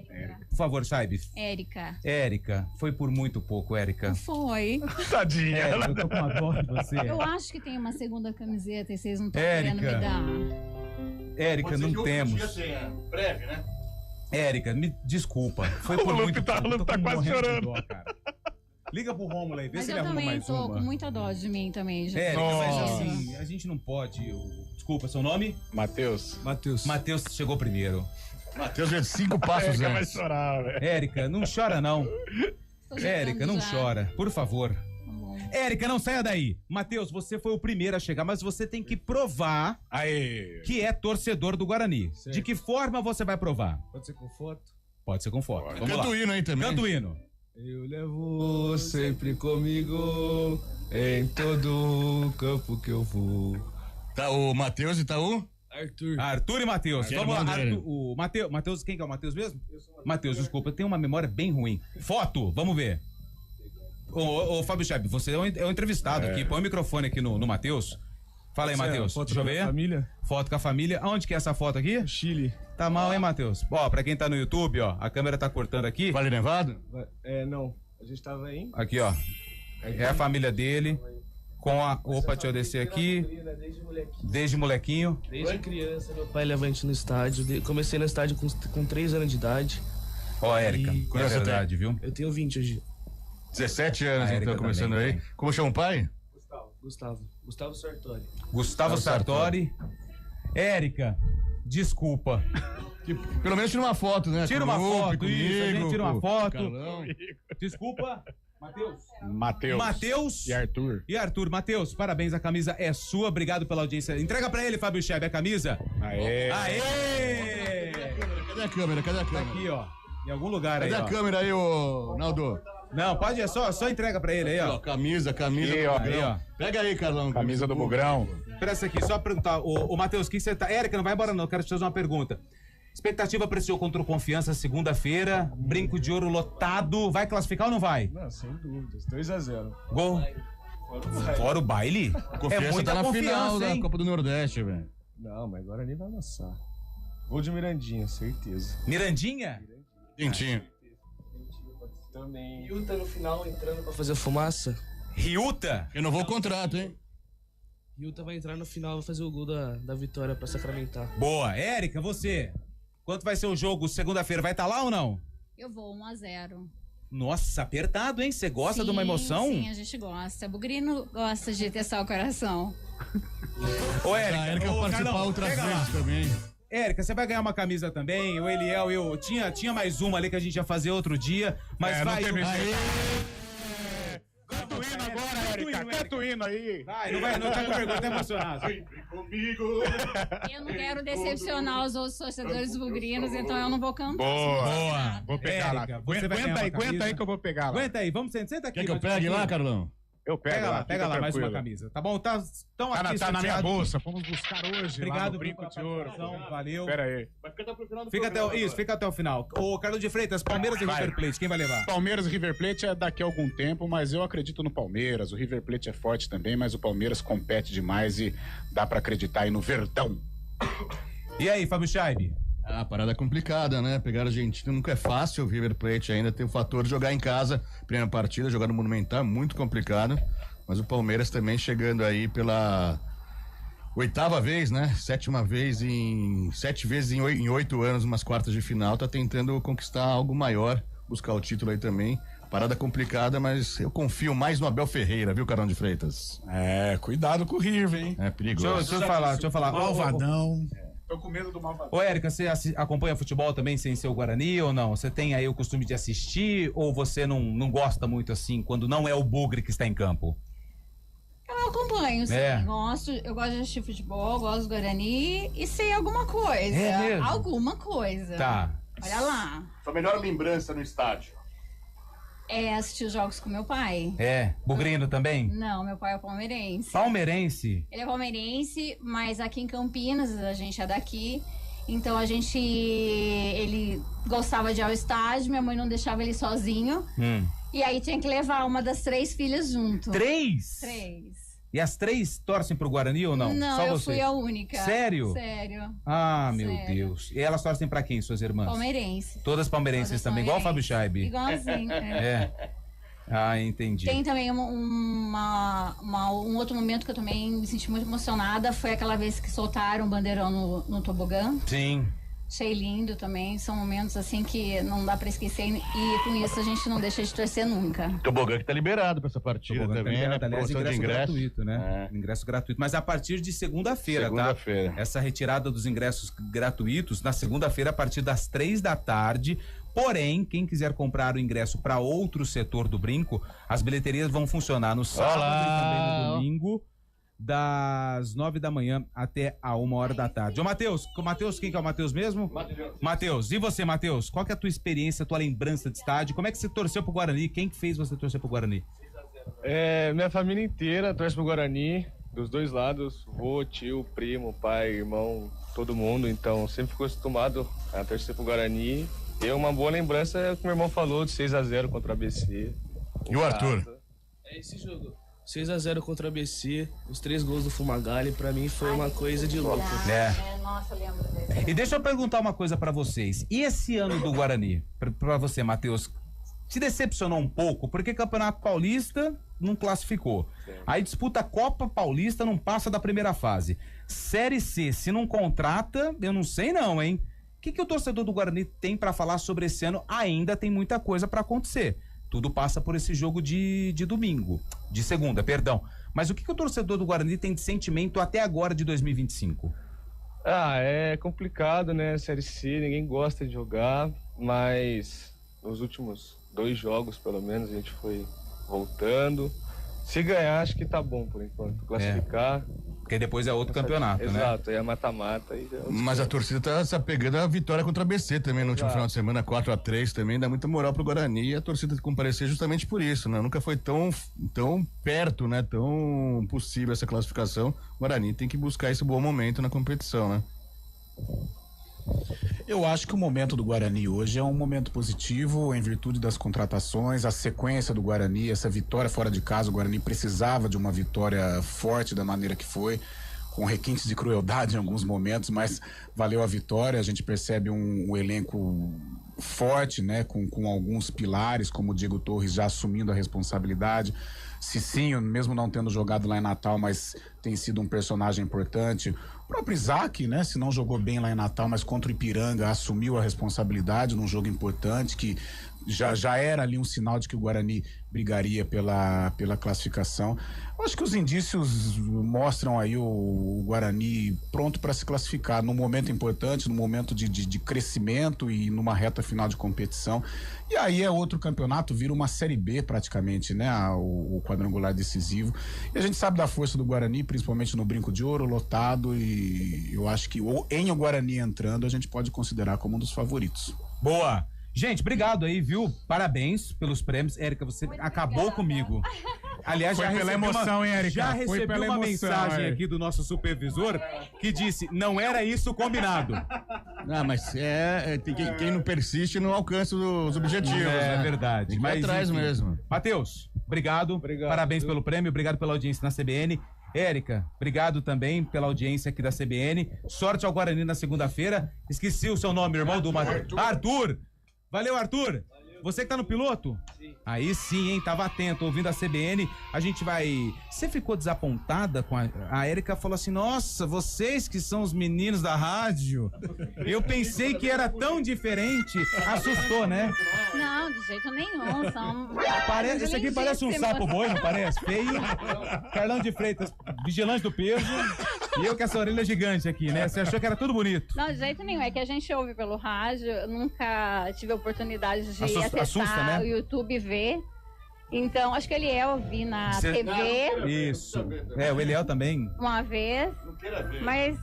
Por favor, Saibes. Érica. Érica, foi por muito pouco, Érica. Foi. Tadinha. Érica, eu tô com uma dó de você. Eu acho que tem uma segunda camiseta e vocês não estão querendo me dar. Érica, não temos. Breve, né? Érica, me desculpa. Foi por muito pouco. O Lupe tá quase chorando. Liga pro Rômulo aí, vê Mas se eu ele arruma também mais tô uma. com muita dó de mim também. Já. Érica, mas assim, a gente não pode... Desculpa, seu nome? Matheus. Matheus chegou primeiro. Matheus é 5 passos Vai antes. chorar, velho. Érica, não chora não. Érica, não já. chora, por favor. Érica, não saia daí. Matheus, você foi o primeiro a chegar, mas você tem que provar que é torcedor do Guarani. Certo. De que forma você vai provar? Pode ser com foto? Pode ser com foto. Vamos Canta lá. o hino aí também. Canta o hino. Eu levo sempre comigo em todo campo que eu vou. Tá o Matheus e tá o? Arthur e Matheus. Arthur Vamos lá. Bandeira. O Matheus, quem que é o Matheus mesmo? Matheus, desculpa, eu tenho uma memória bem ruim. Foto, vamos ver. Ô Fábio Cheb, você é o entrevistado aqui. Põe o microfone aqui no Matheus. Fala aí, Matheus. Foto Deixa eu com a ver. família? Foto com a família. Aonde que é essa foto aqui? Chile. Tá mal, hein, Matheus? Ó, pra quem tá no YouTube, ó, a câmera tá cortando aqui. Vale Nevado? Não. A gente tava aí. Aqui, ó. É a família dele. Com a... Opa, deixa eu descer aqui. Desde molequinho. Desde criança, meu pai leva a gente no estádio. Comecei no estádio com 3 anos de idade. Ó, Érica, é verdade, viu? Eu tenho 20 hoje. 17 anos, A Érica então, começando também, aí. né? Como chama o pai? Gustavo Sartori. Gustavo Sartori. Érica, desculpa. Pelo menos tira uma foto, né? Tira uma Comigo, foto, isso, a gente tira uma com o foto. Carlão. Desculpa, Matheus. Matheus. E Arthur. Matheus, parabéns, a camisa é sua, obrigado pela audiência. Entrega pra ele, Fábio Cheb, a camisa. Aê! Cadê a câmera? Cadê a câmera? Aqui, ó. Em algum lugar aí, Cadê ó. a câmera aí, ô Naldo? Não, pode, só entrega pra ele aí, ó. Camisa Aí, do ó. Bugrão. Aí, ó. Pega aí, Carlão. Camisa do Bugrão. Presta aqui, só perguntar. Ô Matheus, que você tá... Érica, não vai embora não, quero te fazer uma pergunta. Expectativa pra esse jogo contra o Confiança, segunda-feira, brinco de ouro lotado, vai classificar ou não vai? Não, sem dúvidas. 2-0. Gol. Fora o baile? Confiança muita tá na final confiança, hein? da Copa do Nordeste, velho. Não, mas agora nem vai amassar. Gol de Mirandinha, certeza. Mirandinha? Dentinho. Também. Ryuta no final entrando pra fazer fumaça. Ryuta? Renovou o contrato, hein? Hilton vai entrar no final, vai fazer o gol da vitória pra sacramentar. Boa. Érica, você? Quanto vai ser o jogo segunda-feira? Vai estar lá ou não? Eu vou 1-0. Nossa, apertado, hein? Você gosta de uma emoção? Sim, a gente gosta. Bugrino gosta de testar o coração. Ô, Érica, A Érica participar outras vezes também. Érica, você vai ganhar uma camisa também. O Eliel, eu tinha mais uma ali que a gente ia fazer outro dia, mas vai. Canta o hino agora, Érica. Canta o hino aí. Vai, não tá com vergonha, tá emocionado. Sempre comigo. Eu não quero decepcionar os outros torcedores bugrinos, então eu não vou cantar. Boa. Vou pegar Érica, lá. você vai ganhar uma camisa. Aguenta aí que eu vou pegar lá. Aguenta aí, vamos senta aqui. Quer que eu pegue lá, Carlão? Eu pego Pega lá mais uma camisa, tá bom? Tá aqui tá na minha bolsa, fomos buscar hoje. Obrigado lá no Brinco de Ouro. Valeu. Pera aí. Fica até o final. Ô, Carlos de Freitas, Palmeiras e River Plate, quem vai levar? Palmeiras e River Plate é daqui a algum tempo, mas eu acredito no Palmeiras. O River Plate é forte também, mas o Palmeiras compete demais e dá pra acreditar aí no Verdão. E aí, Fábio Scheibe? A parada é complicada, né? Pegar a Argentina nunca é fácil, o River Plate ainda tem o fator de jogar em casa, primeira partida, jogar no Monumental, é muito complicado, mas o Palmeiras também chegando aí pela 8ª vez, né? 7ª vez em 7 vezes em 8 anos, umas quartas de final, tá tentando conquistar algo maior, buscar o título aí também. Parada complicada, mas eu confio mais no Abel Ferreira, viu, Carlão de Freitas? É, cuidado com o River, hein? É perigoso. Deixa eu falar. Malvadão. Tô com medo do Malvadão. Ô, Érica, você acompanha futebol também sem ser o Guarani ou não? Você tem aí o costume de assistir ou você não gosta muito assim, quando não é o Bugre que está em campo? Eu acompanho, sim. Eu gosto de assistir futebol, gosto do Guarani e sei alguma coisa. É mesmo? Alguma coisa. Tá. Olha lá. Sua melhor lembrança no estádio? É assistir os jogos com meu pai. É. Bugrino também? Não, meu pai é palmeirense. Palmeirense? Ele é palmeirense, mas aqui em Campinas, a gente é daqui. Então ele gostava de ir ao estádio, minha mãe não deixava ele sozinho. E aí tinha que levar uma das 3 filhas junto. 3? 3. E as 3 torcem pro Guarani ou não? Não, Só eu você? fui a única. Sério? Sério. Ah, meu Sério. Deus. E elas torcem pra quem, suas irmãs? Palmeirense. Todas palmeirenses também, igual o Fábio Scheibe? Igualzinho, É. Ah, entendi. Tem também um outro momento que eu também me senti muito emocionada, foi aquela vez que soltaram o bandeirão no tobogã. Sim. Achei lindo também, são momentos assim que não dá pra esquecer e com isso a gente não deixa de torcer nunca. Tobogã que tá liberado pra essa partida também, né? Aliás, Promoção ingresso de gratuito, né? Ingresso gratuito, mas a partir de segunda-feira, tá? Essa retirada dos ingressos gratuitos na segunda-feira a partir das 3 da tarde. Porém, quem quiser comprar o ingresso para outro setor do Brinco, as bilheterias vão funcionar no sábado e também no domingo, das 9 da manhã até a 1h da tarde. Ô, Matheus, quem que é o Matheus mesmo? Matheus, e você, Matheus? Qual que é a tua experiência, a tua lembrança de estádio? Como é que você torceu pro Guarani? Quem que fez você torcer pro Guarani? Minha família inteira torce pro Guarani, dos dois lados, vô, tio, primo, pai, irmão, todo mundo, então sempre fui acostumado a torcer pro Guarani. E uma boa lembrança é o que meu irmão falou de 6-0 contra a ABC. E o Arthur? É esse jogo. 6-0 contra a ABC, os 3 gols do Fumagalli, pra mim foi uma coisa de louco. Nossa, lembro desse. E deixa eu perguntar uma coisa pra vocês. E esse ano do Guarani? Pra você, Matheus, te decepcionou um pouco? Porque Campeonato Paulista não classificou. Aí disputa a Copa Paulista, não passa da primeira fase. Série C, se não contrata, eu não sei não, hein? O que o torcedor do Guarani tem pra falar sobre esse ano? Ainda tem muita coisa pra acontecer. Tudo passa por esse jogo de domingo, de segunda, perdão. Mas o que o torcedor do Guarani tem de sentimento até agora de 2025? É complicado, né? Série C, ninguém gosta de jogar, mas nos últimos 2 jogos, pelo menos, a gente foi voltando. Se ganhar, acho que tá bom por enquanto. Classificar. Porque depois é outro campeonato, né? Exato, é mata-mata. Mas a torcida tá se apegando à vitória contra a ABC também no último final de semana, 4-3 também, dá muita moral pro Guarani e a torcida comparecer justamente por isso, né? Nunca foi tão perto, né? Tão possível essa classificação. O Guarani tem que buscar esse bom momento na competição, né? Eu acho que o momento do Guarani hoje é um momento positivo em virtude das contratações, a sequência do Guarani, essa vitória fora de casa. O Guarani precisava de uma vitória forte da maneira que foi, com requintes de crueldade em alguns momentos, mas valeu a vitória. A gente percebe um elenco forte, né, com alguns pilares, como o Diego Torres já assumindo a responsabilidade. Cicinho, mesmo não tendo jogado lá em Natal, mas tem sido um personagem importante. O próprio Isaac, né? Se não jogou bem lá em Natal, mas contra o Ipiranga assumiu a responsabilidade num jogo importante, que já era ali um sinal de que o Guarani brigaria pela classificação. Eu acho que os indícios mostram aí o Guarani pronto para se classificar num momento importante, num momento de crescimento e numa reta final de competição. E aí é outro campeonato, vira uma Série B praticamente, né? O quadrangular decisivo. E a gente sabe da força do Guarani, principalmente no Brinco de Ouro, lotado, e eu acho que em o Guarani entrando, a gente pode considerar como um dos favoritos. Boa! Gente, obrigado aí, viu? Parabéns pelos prêmios. Érica, você acabou comigo. Aliás, Foi pela emoção, hein, Érica? Já Foi recebi pela uma emoção, mensagem é. aqui do nosso supervisor que disse, não era isso combinado. Não, mas quem não persiste não alcança os objetivos. É né? verdade. Tem que ir atrás enfim. mesmo. Matheus, obrigado. Parabéns pelo prêmio, obrigado pela audiência na CBN. Érica, obrigado também pela audiência aqui da CBN. Sorte ao Guarani na segunda-feira. Esqueci o seu nome, irmão do Matheus. Arthur! Valeu, Arthur! Você que tá no piloto? Sim. Aí sim, hein? Tava atento, ouvindo a CBN. A gente vai... Você ficou desapontada com a Érica falou assim, nossa, vocês que são os meninos da rádio. Eu pensei que era tão diferente. Assustou, né? Não, de jeito nenhum. Esse aqui parece um sapo boi, não parece? Feio. Carlão de Freitas, vigilante do peso. E eu com essa orelha gigante aqui, né? Você achou que era tudo bonito? Não, de jeito nenhum. É que a gente ouve pelo rádio. Eu nunca tive a oportunidade de acessar assusta, né? o YouTube e ver. Então, acho que ele eu vi na TV. Isso. O Eliel também. Uma vez. Mas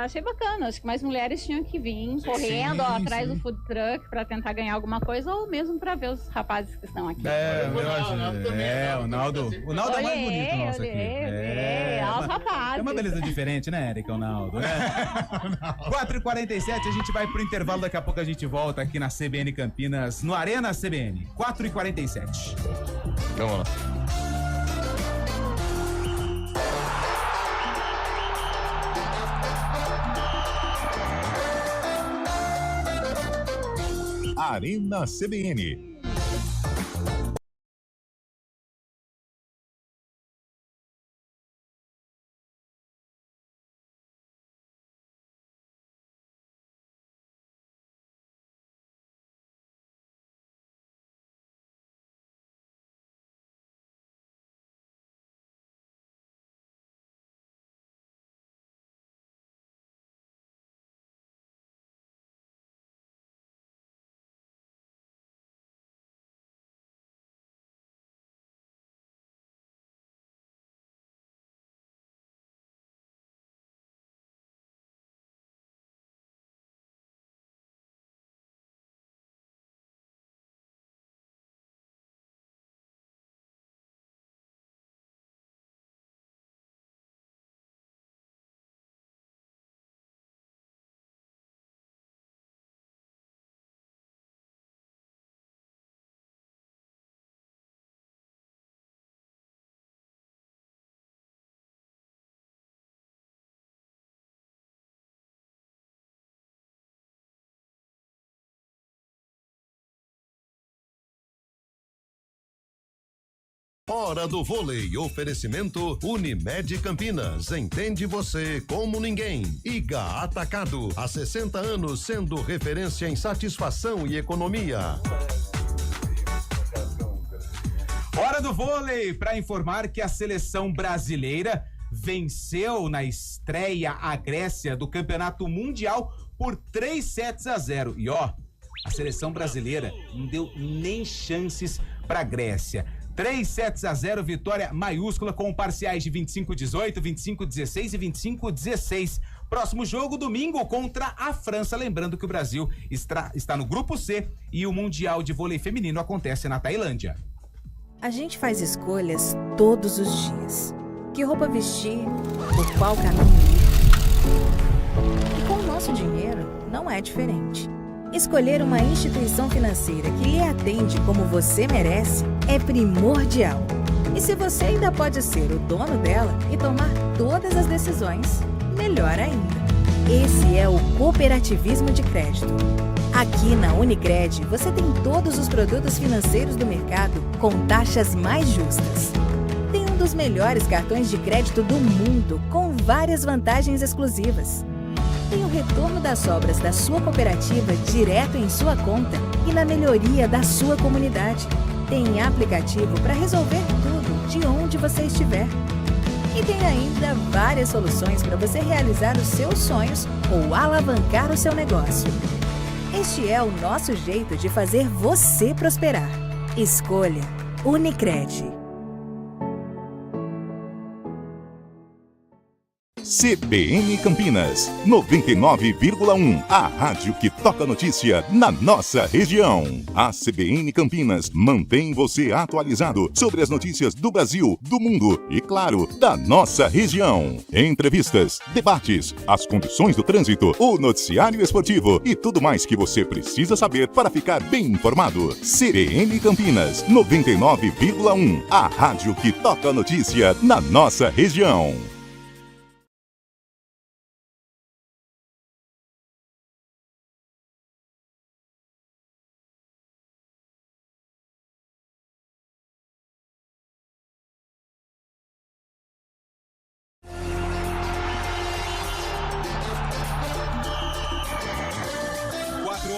achei bacana. Acho que mais mulheres tinham que vir correndo atrás do food truck pra tentar ganhar alguma coisa ou mesmo pra ver os rapazes que estão aqui. O Naldo é o mais bonito nosso aqui. Os rapazes. É uma beleza diferente, né, Érica? O Naldo, né? 4h47, a gente vai pro intervalo. Daqui a pouco a gente volta aqui na CBN Campinas, no Arena CBN. 4h47. Vamos lá. Arena CBN. Hora do Vôlei, oferecimento Unimed Campinas, entende você como ninguém. Iga Atacado, há 60 anos sendo referência em satisfação e economia. Hora do Vôlei, para informar que a seleção brasileira venceu na estreia a Grécia do Campeonato Mundial por 3-0. E ó, a seleção brasileira não deu nem chances para a Grécia. 3-0, vitória maiúscula com parciais de 25-18, 25-16 e 25-16. Próximo jogo, domingo, contra a França. Lembrando que o Brasil está no Grupo C e o Mundial de Vôlei Feminino acontece na Tailândia. A gente faz escolhas todos os dias. Que roupa vestir, por qual caminho ir. E com o nosso dinheiro, não é diferente. Escolher uma instituição financeira que lhe atende como você merece é primordial. E se você ainda pode ser o dono dela e tomar todas as decisões, melhor ainda. Esse é o cooperativismo de crédito. Aqui na Unicred, você tem todos os produtos financeiros do mercado com taxas mais justas. Tem um dos melhores cartões de crédito do mundo, com várias vantagens exclusivas. Tem o retorno das sobras da sua cooperativa direto em sua conta e na melhoria da sua comunidade. Tem aplicativo para resolver tudo de onde você estiver. E tem ainda várias soluções para você realizar os seus sonhos ou alavancar o seu negócio. Este é o nosso jeito de fazer você prosperar. Escolha Unicred. CBN Campinas, 99,1. A rádio que toca notícia na nossa região. A CBN Campinas mantém você atualizado sobre as notícias do Brasil, do mundo e, claro, da nossa região. Entrevistas, debates, as condições do trânsito, o noticiário esportivo e tudo mais que você precisa saber para ficar bem informado. CBN Campinas, 99,1. A rádio que toca notícia na nossa região.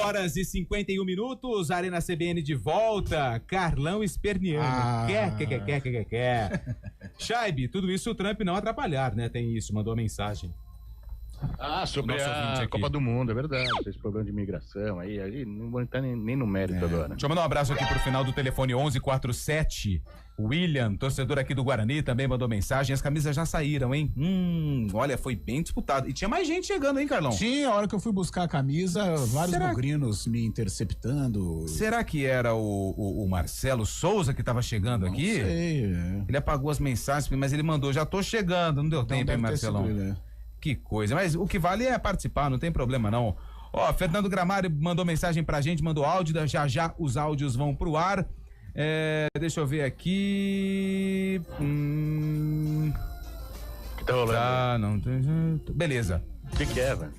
Horas e 51 minutos, Arena CBN de volta, Carlão Esperniano, quer. Shaibe, tudo isso o Trump não atrapalhar, né? Tem isso, mandou a mensagem. Sobre a Copa do Mundo, é verdade. Esse problema de imigração aí não vou entrar nem no mérito agora. Deixa eu mandar um abraço aqui pro final do telefone 1147. William, torcedor aqui do Guarani, também mandou mensagem. As camisas já saíram, hein? Olha, foi bem disputado. E tinha mais gente chegando, hein, Carlão? Tinha, a hora que eu fui buscar a camisa, vários bugrinos me interceptando. Será que era o Marcelo Souza que tava chegando aqui? Não sei, Ele apagou as mensagens, mas ele mandou, já tô chegando. Não deu tempo, hein, Marcelão? Que coisa, mas o que vale é participar, não tem problema não. Fernando Gramari mandou mensagem pra gente, mandou áudio, já os áudios vão pro ar. Deixa eu ver aqui. O que tá rolando? Beleza. O que é, velho?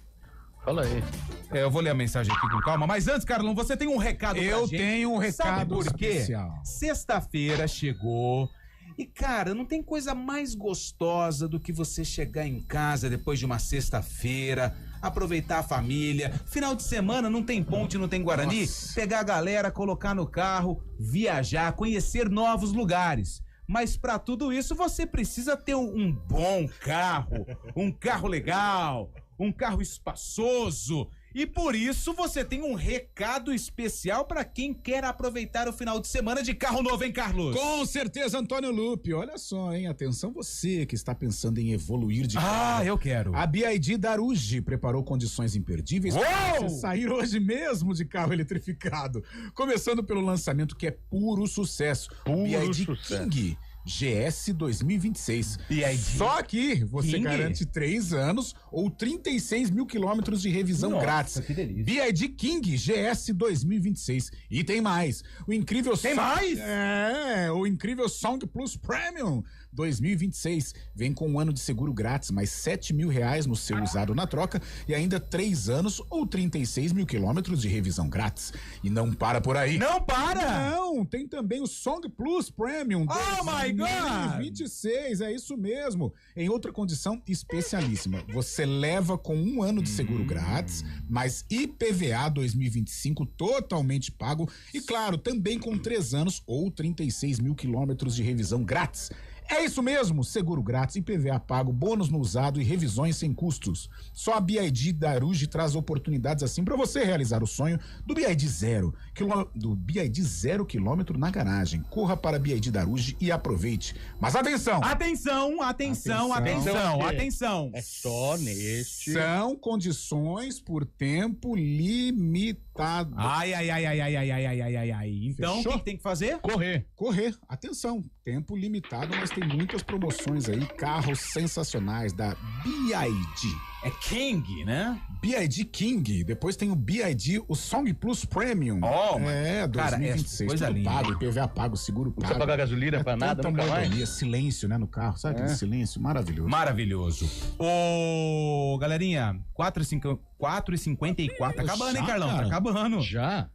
Fala aí. Eu vou ler a mensagem aqui com calma, mas antes, Carlão, você tem um recado pra gente. Eu tenho um recado. Sabe por quê? Especial. Sexta-feira chegou. E, cara, não tem coisa mais gostosa do que você chegar em casa depois de uma sexta-feira, aproveitar a família. Final de semana não tem ponte, não tem Guarani. Nossa. Pegar a galera, colocar no carro, viajar, conhecer novos lugares. Mas para tudo isso você precisa ter um bom carro, um carro legal, um carro espaçoso. E por isso você tem um recado especial para quem quer aproveitar o final de semana de carro novo, hein, Carlos? Com certeza, Antônio Lupe. Olha só, hein? Atenção você que está pensando em evoluir de carro. Eu quero. A BYD Darugi preparou condições imperdíveis para você sair hoje mesmo de carro eletrificado. Começando pelo lançamento que é puro sucesso. BYD King GS 2026. Só que você garante 3 anos ou 36 mil quilômetros de revisão grátis. Que delícia. BYD King GS 2026. E tem mais. O incrível o incrível Song Plus Premium 2026 vem com 1 ano de seguro grátis, mais R$7.000 no seu usado na troca e ainda 3 anos ou 36 mil quilômetros de revisão grátis. E não para por aí. Não para! Não, tem também o Song Plus Premium 2026, é isso mesmo. Em outra condição especialíssima, você leva com 1 ano de seguro grátis, mais IPVA 2025 totalmente pago e, claro, também com 3 anos ou 36 mil quilômetros de revisão grátis. É isso mesmo, seguro grátis, IPVA pago, bônus no usado e revisões sem custos. Só a BYD Darugi traz oportunidades assim para você realizar o sonho do BYD zero quilômetro na garagem. Corra para a BYD Darugi e aproveite. Mas atenção! Atenção! É só neste. São condições por tempo limitado. Ai. Então, o que tem que fazer? Correr. Atenção, tempo limitado, mas tem muitas promoções aí, carros sensacionais da BYD. É King, né? BID King, depois tem o BID, o Song Plus Premium. Cara, 2026, coisa tudo linda. pago, IPVA pago, seguro pago. Não precisa pagar gasolina pra nada, tanta nunca mais. mordomia, silêncio, né, no carro, sabe aquele silêncio? Maravilhoso. Maravilhoso. Ô, galerinha, 4h54. Tá acabando, hein, Carlão? Tá acabando. Já?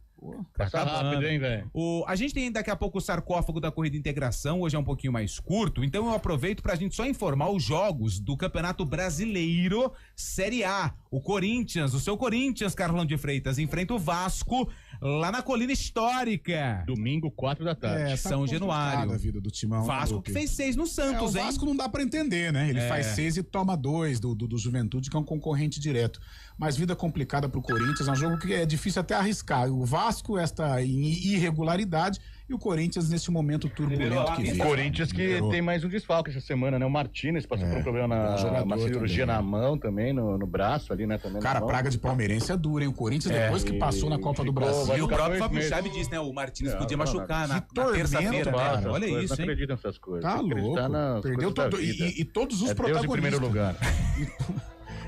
Tá Passa rápido, hein, velho? A gente tem daqui a pouco o sarcófago da Corrida Integração, hoje é um pouquinho mais curto, então eu aproveito pra gente só informar os jogos do Campeonato Brasileiro Série A. O Corinthians, o seu Corinthians, Carlão de Freitas, enfrenta o Vasco lá na Colina Histórica. Domingo, 4 da tarde. São Januário. A vida do Timão. Vasco que fez 6 no Santos, hein? O Vasco não dá pra entender, né? Ele faz 6 e toma 2 do Juventude, que é um concorrente direto. Mas vida complicada pro Corinthians, é um jogo que é difícil até arriscar. O Vasco, esta irregularidade, e o Corinthians nesse momento turbulento que vive. O Corinthians que tem mais um desfalque essa semana, né? O Martínez passou por um problema uma cirurgia também, na mão também, no braço ali, né? Também Cara, a praga de palmeirense é dura, hein? O Corinthians, depois que passou na Copa do Brasil... E o próprio Fábio Chaves disse, né? O Martínez podia machucar na terça-feira, né? Olha isso, hein? Não acredito nessas coisas. Tá louco. Perdeu todo... E todos os protagonistas. Deus em primeiro lugar.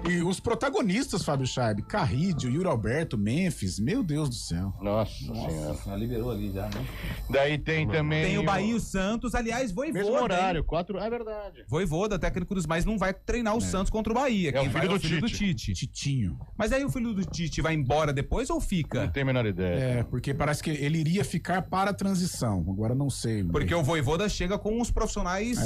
E os protagonistas, Fábio Chaib, Carrídio, Yuri Alberto, Memphis, meu Deus do céu. Nossa senhora. Já liberou ali já, né? Daí tem também... Tem o Bahia e o Santos, aliás, Voivoda. Mesmo horário, 4... é verdade. Voivoda, técnico dos mais, não vai treinar o Santos contra o Bahia. É Quem o vai filho é o do filho do Tite. Tite. Titinho. Mas aí o filho do Tite vai embora depois ou fica? Não tenho a menor ideia. Porque parece que ele iria ficar para a transição. Agora não sei. Porque o Voivoda chega com os profissionais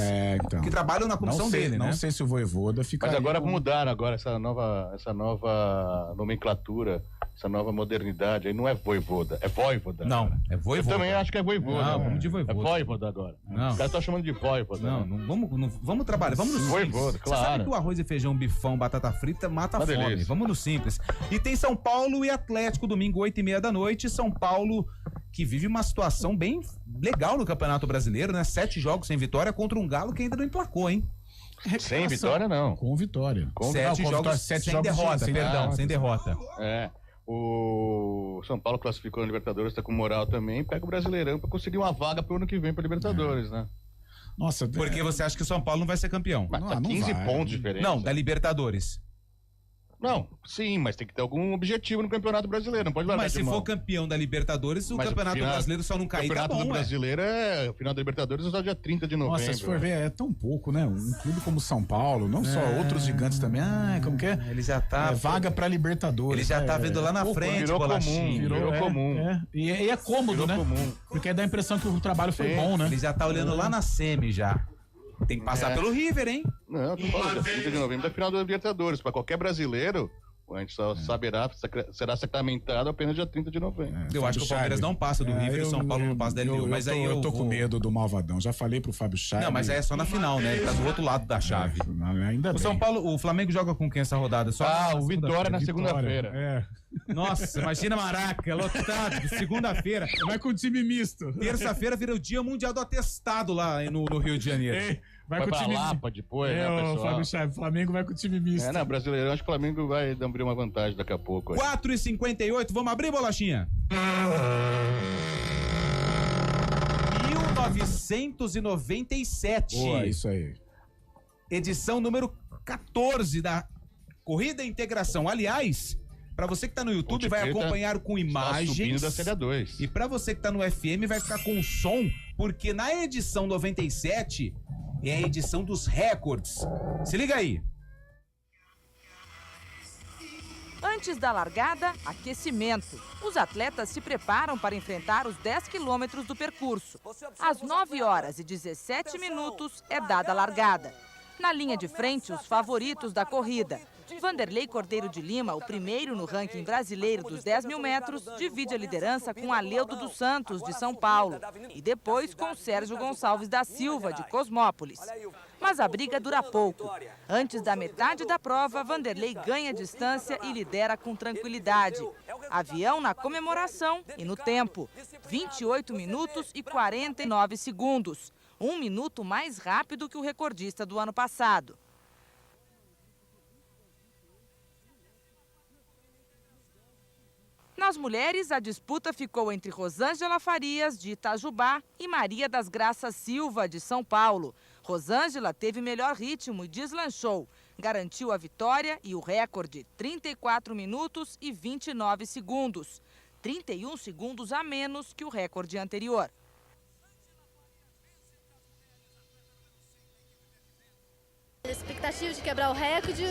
que trabalham na comissão dele, né? Não sei se o Voivoda fica. Mas agora mudaram agora essa nova nomenclatura, essa nova modernidade. Aí não é Voivoda, é Voivoda. Não, é Voivoda. Eu também acho que é Voivoda. Não, vamos de Voivoda. É Voivoda agora. Não. Os caras estão chamando de Voivoda. Vamos trabalhar, vamos no simples. Voivoda, claro. Você sabe que o arroz e feijão, bifão, batata frita mata a fome. Delícia. Vamos no simples. E tem São Paulo e Atlético, domingo, 8h30 da noite. São Paulo que vive uma situação bem legal no Campeonato Brasileiro, né? 7 jogos sem vitória contra um Galo que ainda não emplacou, hein? Sem vitória, não. Com vitória. 7 jogos sem derrota, sem derrota. O São Paulo classificou na Libertadores, tá com moral também, pega o Brasileirão pra conseguir uma vaga pro ano que vem pra Libertadores, né? Nossa, porque você acha que o São Paulo não vai ser campeão? Mas tá 15 pontos diferentes. Não, da Libertadores. Não, sim, mas tem que ter algum objetivo no Campeonato Brasileiro, não pode largar Mas de se mão. for campeão da Libertadores, o Campeonato Brasileiro só não cair, tá bom, O Campeonato Brasileiro o final da Libertadores é só dia 30 de novembro. Nossa, se for ver, é tão pouco, né? Um clube como São Paulo, não só outros gigantes também. Como que é? Ele já tá... vaga pra Libertadores. Ele já tá vendo lá na frente, virou comum. E é cômodo, né? Porque dá a impressão que o trabalho foi bom, né? Ele já tá olhando lá na semi já. Tem que passar pelo River, hein? Não, tô falando, dia 30 de novembro é final da Libertadores. Pra qualquer brasileiro, a gente só saberá, será sacramentado apenas dia 30 de novembro. Eu acho que o Palmeiras não passa do River e o São Paulo não passa da LDU. Mas aí eu tô com medo do Malvadão. Já falei pro Fábio Chaves. Não, mas aí é só na final, né? Ele tá do outro lado da chave. Ainda o São Paulo, o Flamengo joga com quem essa rodada? Só o Vitória na segunda-feira. Nossa, imagina Maraca, lotado, segunda-feira. Vai com o time misto. Terça-feira vira o Dia Mundial do Atestado lá no Rio de Janeiro. Vai com o time Lapa depois, né, pessoal? Fábio Chaves, Flamengo vai com o time misto. Não, brasileiro, acho que o Flamengo vai abrir uma vantagem daqui a pouco. 4h58, vamos abrir, bolachinha? 1997. Boa, isso aí. Edição número 14 da Corrida Integração. Aliás, pra você que tá no YouTube, vai acompanhar com imagens. Da Série 2. E pra você que tá no FM, vai ficar com som, porque na edição 97 é a edição dos recordes. Se liga aí. Antes da largada, aquecimento. Os atletas se preparam para enfrentar os 10 quilômetros do percurso. Às 9h17 é dada a largada. Na linha de frente, os favoritos da corrida. Vanderlei Cordeiro de Lima, o primeiro no ranking brasileiro dos 10 mil metros, divide a liderança com Aleudo dos Santos, de São Paulo, e depois com Sérgio Gonçalves da Silva, de Cosmópolis. Mas a briga dura pouco. Antes da metade da prova, Vanderlei ganha distância e lidera com tranquilidade. Avião na comemoração e no tempo. 28 minutos e 49 segundos. 1 minuto mais rápido que o recordista do ano passado. Nas mulheres, a disputa ficou entre Rosângela Farias, de Itajubá, e Maria das Graças Silva, de São Paulo. Rosângela teve melhor ritmo e deslanchou. garantiu a vitória e o recorde, 34 minutos e 29 segundos. 31 segundos a menos que o recorde anterior. A expectativa de quebrar o recorde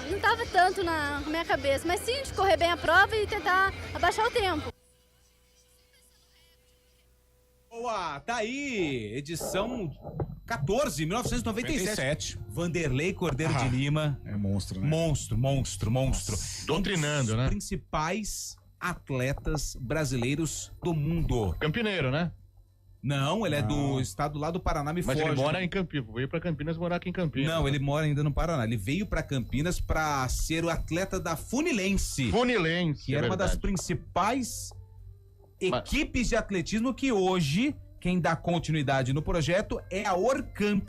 não estava tanto na minha cabeça, mas sim de correr bem a prova e tentar abaixar o tempo. Boa, tá aí, edição 14, 1997. Vanderlei Cordeiro de Lima. É monstro, né? Monstro. Doutrinando, né? Principais atletas brasileiros do mundo. Campineiro, né? Não, ele é do estado lá do Paraná, Mas ele mora em Campinas, veio pra Campinas morar aqui em Campinas. Não, ele mora ainda no Paraná. Ele veio pra Campinas pra ser o atleta da Funilense. Que era uma das principais equipes de atletismo que hoje, quem dá continuidade no projeto é a Orcamp,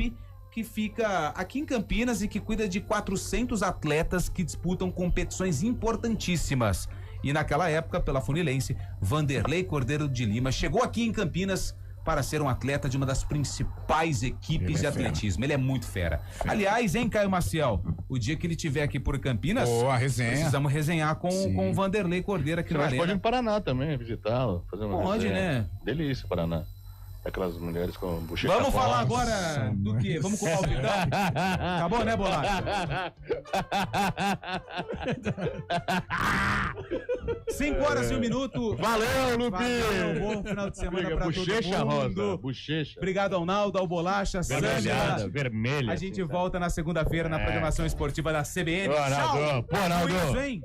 que fica aqui em Campinas e que cuida de 400 atletas que disputam competições importantíssimas. E naquela época, pela Funilense, Vanderlei Cordeiro de Lima chegou aqui em Campinas para ser um atleta de uma das principais equipes de atletismo. Ele é muito fera. Aliás, hein, Caio Maciel? O dia que ele estiver aqui por Campinas, precisamos resenhar com o Vanderlei Cordeiro aqui na Arena. Pode ir no Paraná também, visitá-lo, fazer uma Pode, resenha. né? Delícia, Paraná. Aquelas mulheres com bochecha. Vamos falar agora do quê? Vamos com o palpitão? Acabou, né, Bolacha? 5 horas e 1 minuto. Valeu, Lupi! Valeu, bom final de semana pra bochecha todo mundo. rosa, bochecha. Obrigado ao Naldo, ao Bolacha, Vermelhada, vermelha. A gente volta na segunda-feira na programação esportiva da CBN. Boa, Naldo. Tchau. Boa, Naldo. Isso, hein?